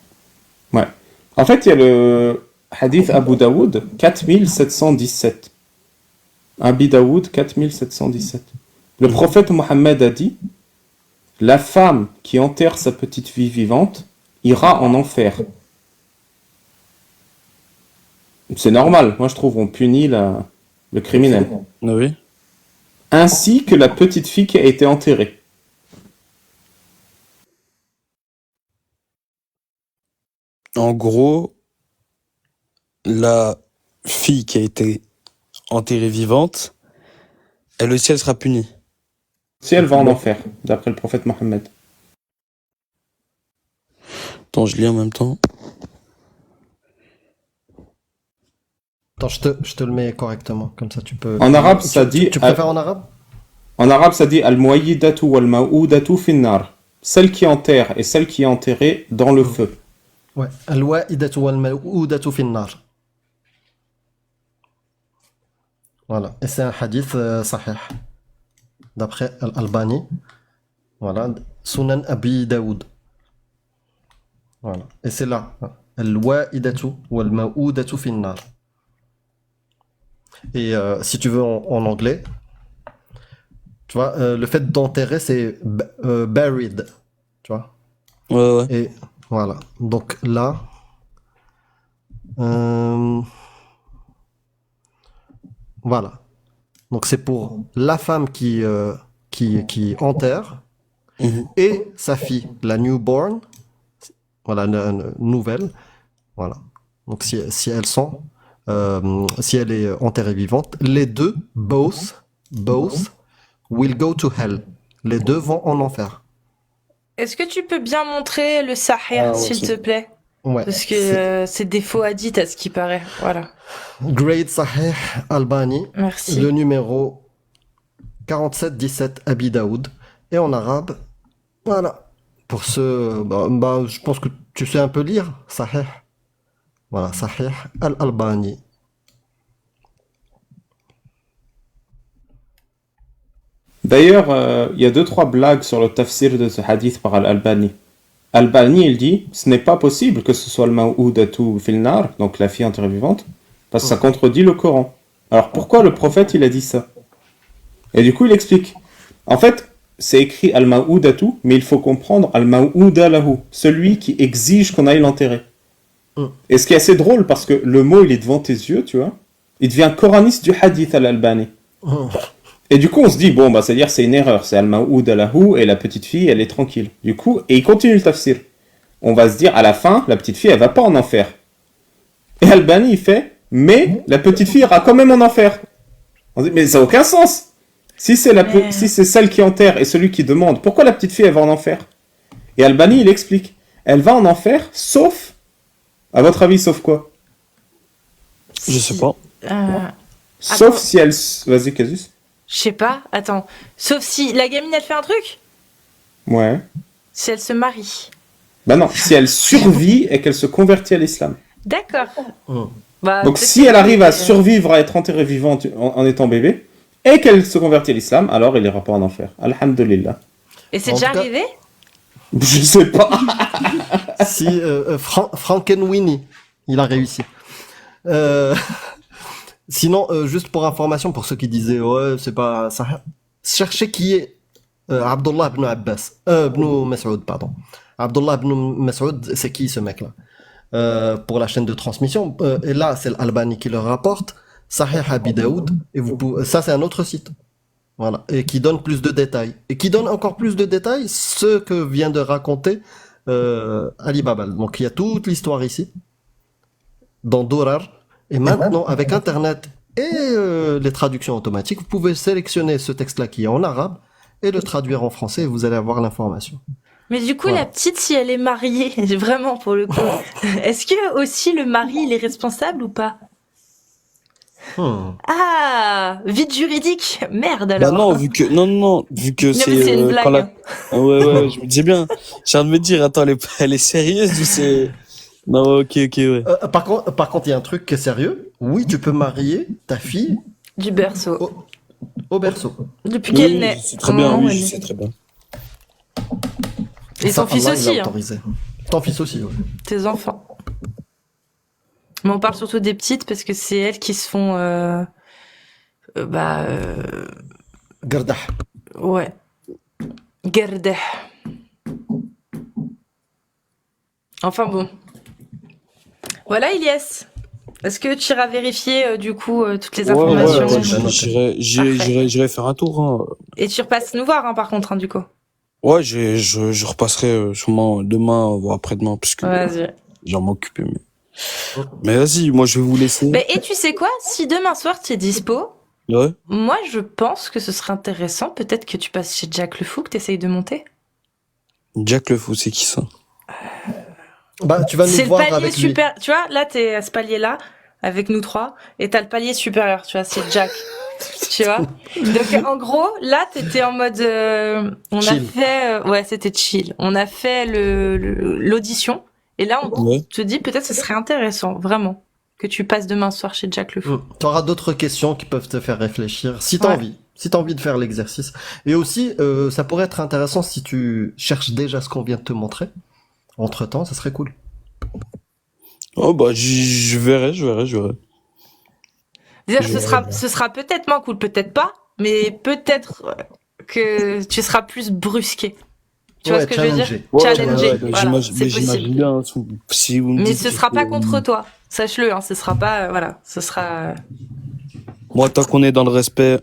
Ouais. En fait, il y a le hadith Abu Daoud 4717. Abu Daoud 4717. Le prophète Mohammed a dit: la femme qui enterre sa petite fille vivante ira en enfer. C'est normal, moi je trouve, on punit le criminel. Ah oui. Ainsi que la petite fille qui a été enterrée. En gros, la fille qui a été enterrée vivante, elle aussi, elle sera punie. Si elle va en enfer, d'après le prophète Mohammed. Attends, je lis en même temps. Attends, je te le mets correctement, comme ça tu peux... En arabe, ça dit... Tu préfères en arabe? En arabe, ça dit al-muayyidatu wal-ma'oudatu finnar. Celle qui enterre et celle qui est enterrée dans le feu. Ouais. Al-wa'idatu wal-maw'udatu fin-nar. Voilà. Et c'est un hadith sahih. D'après Al-Albani. Voilà. Sunan Abi Daoud. Voilà. Et c'est là. Al-wa'idatu wal-maw'udatu fin-nar. Et si tu veux en anglais, tu vois, le fait d'enterrer, c'est buried. Tu vois? Ouais. Et voilà. Donc là, voilà. Donc c'est pour la femme qui enterre Mhm. et sa fille, la newborn, voilà, la nouvelle. Voilà. Donc si elles sont, si elle est enterrée vivante, les deux, both will go to hell. Les deux vont en enfer. Est-ce que tu peux bien montrer le Sahih, s'il te plaît? Ouais. Parce que c'est des faux hadiths à ce qui paraît. Voilà. Great Sahih Albani. Merci. Le numéro 4717 Abi Daoud. Et en arabe, voilà. Pour ce, je pense que tu sais un peu lire, Sahih. Voilà, Sahih Al-Albani. D'ailleurs, il y a 2-3 blagues sur le tafsir de ce hadith par Al-Albani. Al-Albani, il dit, ce n'est pas possible que ce soit le ma'oudatu fil nar, donc la fille enterrée vivante, parce que ça contredit le Coran. Alors pourquoi le prophète, il a dit ça? Et du coup, il explique. En fait, c'est écrit al-ma'oudatu, mais il faut comprendre al-ma'ouda lahu, celui qui exige qu'on aille l'enterrer. Et ce qui est assez drôle, parce que le mot, il est devant tes yeux, tu vois, il devient coraniste du hadith Al-Albani. Et du coup, on se dit, bon, bah, c'est-à-dire, c'est une erreur, c'est al-ma'ouda lahu, et la petite fille, elle est tranquille. Du coup, et il continue le tafsir. On va se dire, à la fin, la petite fille, elle va pas en enfer. Et Albani, il fait, mais la petite fille ira quand même en enfer. On dit, mais ça n'a aucun sens. Si c'est si c'est celle qui enterre et celui qui demande, pourquoi la petite fille, elle va en enfer? Et Albani, il explique, elle va en enfer, sauf, à votre avis, sauf quoi? Je sais pas. Sauf Attends. si elle... Vas-y, Casus. Je sais pas, attends. Sauf si la gamine, elle fait un truc? Ouais. Si elle se marie. Bah non, si elle survit et qu'elle se convertit à l'islam. D'accord. Bah, Donc peut-être si que- elle arrive à survivre à être enterrée vivante en étant bébé, et qu'elle se convertit à l'islam, alors il ira pas en enfer. Alhamdulillah. Et c'est En déjà tout cas- arrivé? Je sais pas. Si Frankenweenie, il a réussi. Sinon, juste pour information, pour ceux qui disaient ouais, c'est pas ça, cherchez qui est Abdullah ibn Abbas, ibn Mas'ud, pardon. Abdullah ibn Mas'ud, c'est qui ce mec-là? Pour la chaîne de transmission, et là c'est l'Albani qui le rapporte, Sahih Abi Daoud, et ça c'est un autre site. Voilà, et qui donne plus de détails. Et qui donne encore plus de détails, ce que vient de raconter Ali Babal. Donc il y a toute l'histoire ici, dans Durar. Et maintenant, avec Internet et les traductions automatiques, vous pouvez sélectionner ce texte-là qui est en arabe et le traduire en français et vous allez avoir l'information. Mais du coup, Voilà. la petite, si elle est mariée, vraiment pour le coup, est-ce que aussi le mari, il est responsable ou pas? Ah, vide juridique. Merde Bah alors. non, vu que Non, c'est mais c'est une quand blague. la... Ah ouais, je me disais bien. J'ai envie de me dire, attends, elle est sérieuse ou c'est... Non, ok, ouais. Par contre, il y a un truc qui est sérieux. Oui, tu peux marier ta fille Du berceau. au berceau. Depuis qu'elle Oui, naît. je sais très Au bien, moment où oui, elle je naît. sais très bien. Et Ça, son fils Allah, il a aussi, hein. autorisé. Ton fils aussi, oui. Tes enfants. Mais on parle surtout des petites parce que c'est elles qui se font... Gardah. ouais. Garder. Enfin bon. Voilà, Ilyes. Est-ce que tu iras vérifier du coup toutes les informations ouais, j'irai faire un tour. Hein. Et tu repasses nous voir, hein, par contre, hein, du coup. Ouais, je repasserai sûrement demain, voire après-demain, parce que Vas-y. j'ai à m'occuper. Mais vas-y, moi je vais vous laisser. Mais, et tu sais quoi? Si demain soir tu es dispo, Ouais. moi je pense que ce serait intéressant, peut-être que tu passes chez Jack le Fou, que tu essayes de monter. Jack le Fou, c'est qui ça? Bah, tu vas nous C'est le voir palier avec lui. super. Tu vois, là t'es à ce palier-là, avec nous trois, et t'as le palier supérieur, tu vois, c'est Jack. Tu vois? Donc en gros, là t'étais en mode. On Chill. a fait. Ouais, c'était chill. On a fait l'audition, et là on Ouais. te dit peut-être ce serait intéressant, vraiment, que tu passes demain soir chez Jack le Fou. Tu auras d'autres questions qui peuvent te faire réfléchir, si t'as Ouais. envie. Si t'as envie de faire l'exercice. Et aussi, ça pourrait être intéressant si tu cherches déjà ce qu'on vient de te montrer. Entre-temps, ça serait cool. Oh bah je verrai. Dire, Je- ce sera peut-être moins cool, peut-être pas, mais peut-être que tu seras plus brusqué. Tu vois Ouais, ce que je veux dire? challenger. Challenger, mais voilà, c'est j'imagine possible. bien, si vous me Mais dites ce sera que- pas contre toi, sache-le, hein, ce sera pas, voilà, ce sera. Moi, tant qu'on est dans le respect,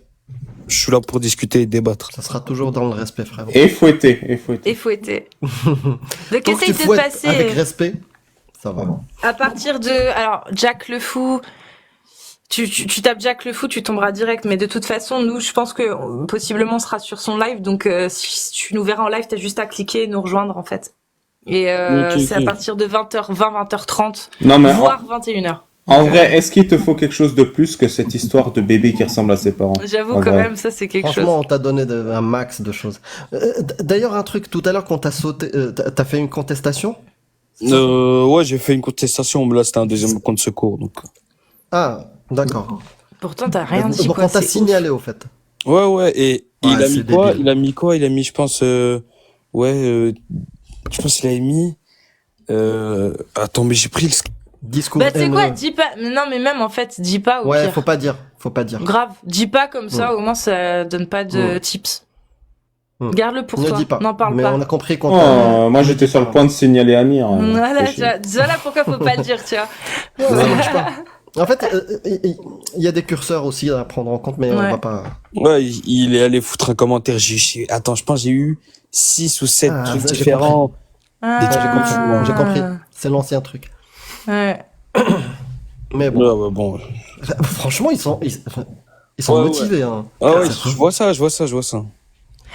je suis là pour discuter et débattre. Ça sera toujours dans le respect, frère. Et fouetter. Et fouetter. Donc Tant que essaye tu de fouettes passer avec respect, ça va. à partir de, alors Jack le Fou. Tu tapes Jack le Fou, tu tomberas direct. Mais de toute façon, nous, je pense que possiblement on sera sur son live. Donc si tu nous verras en live, t'as juste à cliquer et nous rejoindre en fait. Et Ok. c'est à partir de 20h20, 20h30, Non, mais voire 21h. en vrai, est-ce qu'il te faut quelque chose de plus que cette histoire de bébé qui ressemble à ses parents? J'avoue En quand vrai. même, ça c'est quelque Franchement, chose. on t'a donné un max de choses. D'ailleurs, un truc, tout à l'heure, quand t'as sauté, t'as fait une contestation? Ouais, j'ai fait une contestation, mais là, c'était un deuxième compte secours, donc. Ah, d'accord. Pourtant, t'as rien dit Donc quoi. on t'a c'est signalé, au fait. Ouais, et Ouais, il a c'est mis quoi? débile. Il a mis, je pense, je pense qu'il avait mis, attends, mais j'ai pris le, Discours Bah tu sais quoi, haineux. dis pas. Non mais même en fait, dis pas au Ouais, pire. faut pas dire. Faut pas dire. Grave, dis pas comme ça. Au moins ça donne pas de Mm. tips. Mm. Garde-le pour Ne toi. dis pas. N'en parle Mais pas. on a compris qu'on Oh, moi j'étais sur le point de signaler Amir. Voilà, C'est chiant. voilà pourquoi faut pas le dire, tu vois. Ça marche pas. En fait, il y a des curseurs aussi à prendre en compte, mais on Ouais. va pas. ouais, il est allé foutre un commentaire. Attends, je pense que j'ai eu 6 ou 7 Ah, trucs ça, j'ai différents. J'ai compris. Ah. J'ai compris. C'est l'ancien truc. Ouais. Mais bon, Ouais, bon. franchement, ils sont Ouais, motivés. Hein. Ah ouais, je vois ça.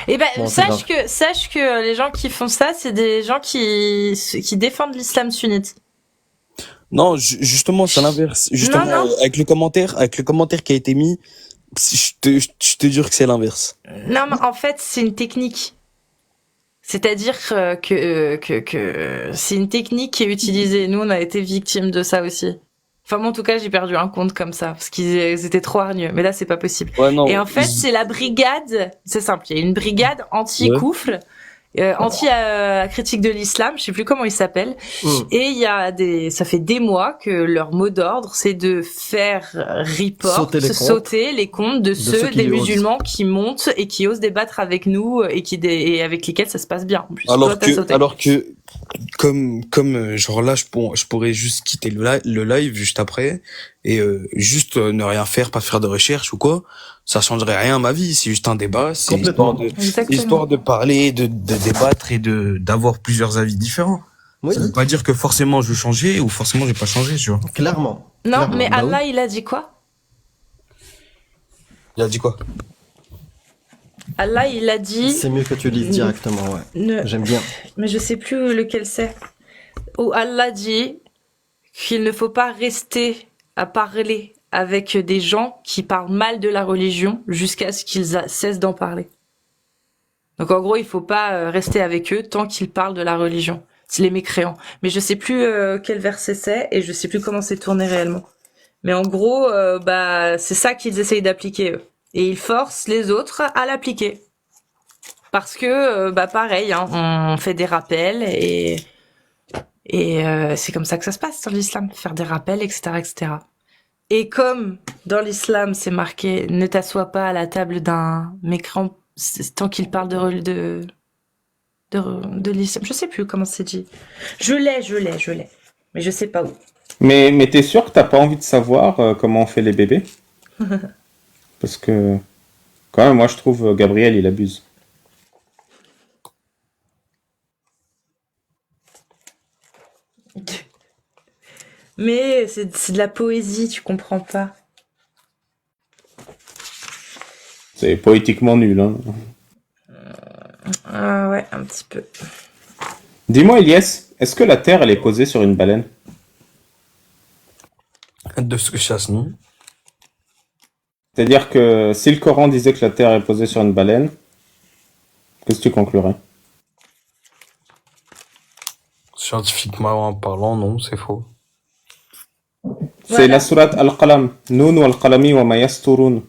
Et ben Bon, c'est sache que les gens qui font ça, c'est des gens qui défendent l'islam sunnite. Non, justement, c'est l'inverse. Justement, Non. avec le commentaire qui a été mis, je te jure que c'est l'inverse. Non, mais en fait, c'est une technique. C'est-à-dire que c'est une technique qui est utilisée. Nous, on a été victimes de ça aussi. Enfin, moi, en tout cas, j'ai perdu un compte comme ça parce qu'ils étaient trop hargneux. Mais là, c'est pas possible. Ouais, non. Et en fait, c'est la brigade. C'est simple. Il y a une brigade anti-coufle, anti-critique de l'islam. Je sais plus comment il s'appelle. Et il y a ça fait des mois que leur mot d'ordre, c'est de faire sauter les comptes de ceux qui des osent. musulmans qui montent et qui osent débattre avec nous et avec lesquels ça se passe bien. En plus, toi, t'as sauté. Alors que, comme, genre là, je pourrais juste quitter le live juste après et juste ne rien faire, pas faire de recherche ou quoi. Ça changerait rien à ma vie. C'est juste un débat. C'est Complètement. histoire de parler, de débattre et d'avoir plusieurs avis différents. Oui, Ça veut pas dire que forcément je vais changer ou forcément je vais pas changer, tu vois. clairement. Non, Clairement. mais Bah Allah, il a dit quoi? Il a dit quoi? Allah, il a dit. C'est mieux que tu lises directement, ouais. J'aime bien. Mais je sais plus lequel c'est. Où Allah dit qu'il ne faut pas rester à parler avec des gens qui parlent mal de la religion jusqu'à ce qu'ils cessent d'en parler. Donc en gros, il faut pas rester avec eux tant qu'ils parlent de la religion. C'est les mécréants. Mais je sais plus quel verset c'est et je sais plus comment c'est tourné réellement. Mais en gros, c'est ça qu'ils essayent d'appliquer eux. Et ils forcent les autres à l'appliquer. Parce que, pareil, hein, on fait des rappels et c'est comme ça que ça se passe dans l'islam, faire des rappels, etc., etc. Et comme dans l'islam, c'est marqué, ne t'assois pas à la table d'un mécréant tant qu'il parle de l'islam. Je sais plus comment c'est dit. Je l'ai. Mais je sais pas où. Mais t'es sûr que t'as pas envie de savoir comment on fait les bébés? Parce que, quand même, moi je trouve Gabriel, il abuse. Mais c'est de la poésie, tu comprends pas. C'est poétiquement nul, hein. Ah ouais, un petit peu. Dis-moi, Elias, est-ce que la Terre, elle est posée sur une baleine? De ce que je chasse, non? C'est-à-dire que si le Coran disait que la Terre est posée sur une baleine, qu'est-ce que tu conclurais? Scientifiquement parlant, non, c'est faux. C'est Voilà. la sourate Al-Qalam. Nun wal-qalami wa ma yasturun.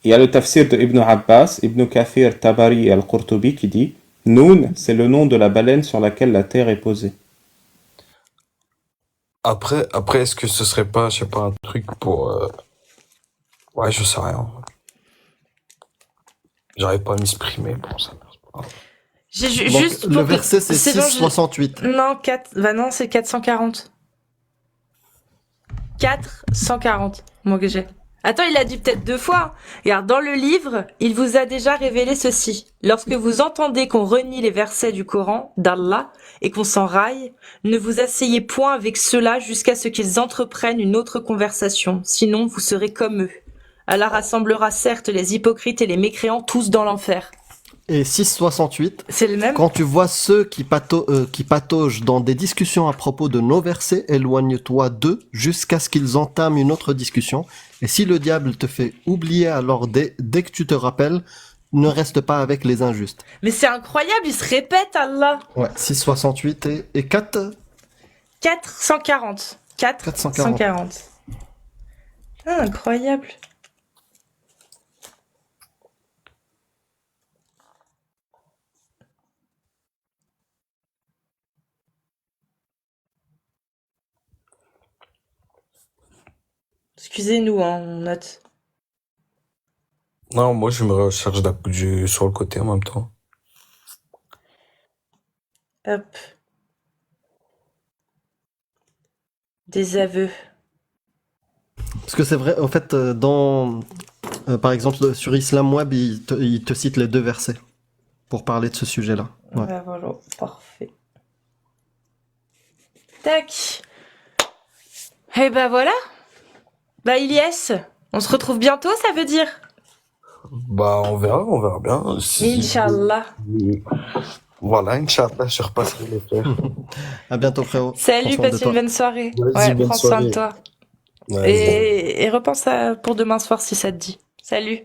Il y a le tafsir de Ibn Abbas, Ibn Kathir, Tabari et Al-Qurtubi qui dit Nun, c'est le nom de la baleine sur laquelle la Terre est posée. Après, est-ce que ce serait pas, je sais pas, un truc pour... Ouais, je sais rien. J'arrive pas à m'exprimer pour ça. J'ai Donc, juste le pour que- verset, c'est bon, 6,68. Non, 4. Bah non, c'est 440. 440, moi que j'ai. Attends, il a dit peut-être 2 fois. Regarde, dans le livre, il vous a déjà révélé ceci. Lorsque vous entendez qu'on renie les versets du Coran, d'Allah, et qu'on s'en raille, ne vous asseyez point avec ceux-là jusqu'à ce qu'ils entreprennent une autre conversation. Sinon, vous serez comme eux. Allah rassemblera certes les hypocrites et les mécréants tous dans l'enfer. Et 6,68. C'est le même? Quand tu vois ceux qui pataugent dans des discussions à propos de nos versets, éloigne-toi d'eux jusqu'à ce qu'ils entament une autre discussion. Et si le diable te fait oublier, alors dès que tu te rappelles, ne reste pas avec les injustes. Mais c'est incroyable, il se répète, Allah. Ouais, 6,68 et 4. 440. 440. Ah, incroyable. Excusez-nous, hein, on note. Non, moi, je me recherche sur le côté en même temps. Hop. Des aveux. Parce que c'est vrai, en fait, par exemple, sur Islam Web, il te cite les 2 versets pour parler de ce sujet-là. Ouais. Bah, voilà, parfait. Tac. Et bah voilà. Bah Ilyes, on se retrouve bientôt, ça veut dire. Bah, on verra bien. Inch'Allah. Voilà, Inch'Allah, je repasserai les frères. À bientôt, frérot. Salut, Prends soin de passe toi. une bonne soirée. Vas-y, Ouais, bonne prends soin de soirée. toi. Ouais, Et repense pour demain soir si ça te dit. Salut.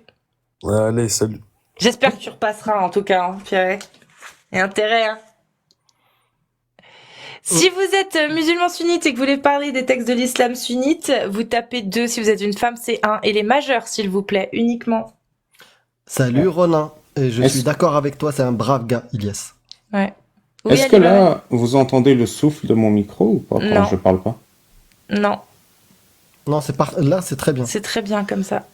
allez, salut. J'espère que tu repasseras en tout cas, hein, Pierre. Et intérêt, hein. Si vous êtes musulman sunnite et que vous voulez parler des textes de l'islam sunnite, vous tapez 2. Si vous êtes une femme, c'est 1. Et les majeurs, s'il vous plaît, uniquement. Salut, Ronin. Et je Est-ce- suis d'accord avec toi, c'est un brave gars, Ilyes. Ouais. Oui, Est-ce que allez, là, vous entendez le souffle de mon micro ou pas quand Non. je parle pas? Non, Non, là, c'est très bien. c'est très bien comme ça.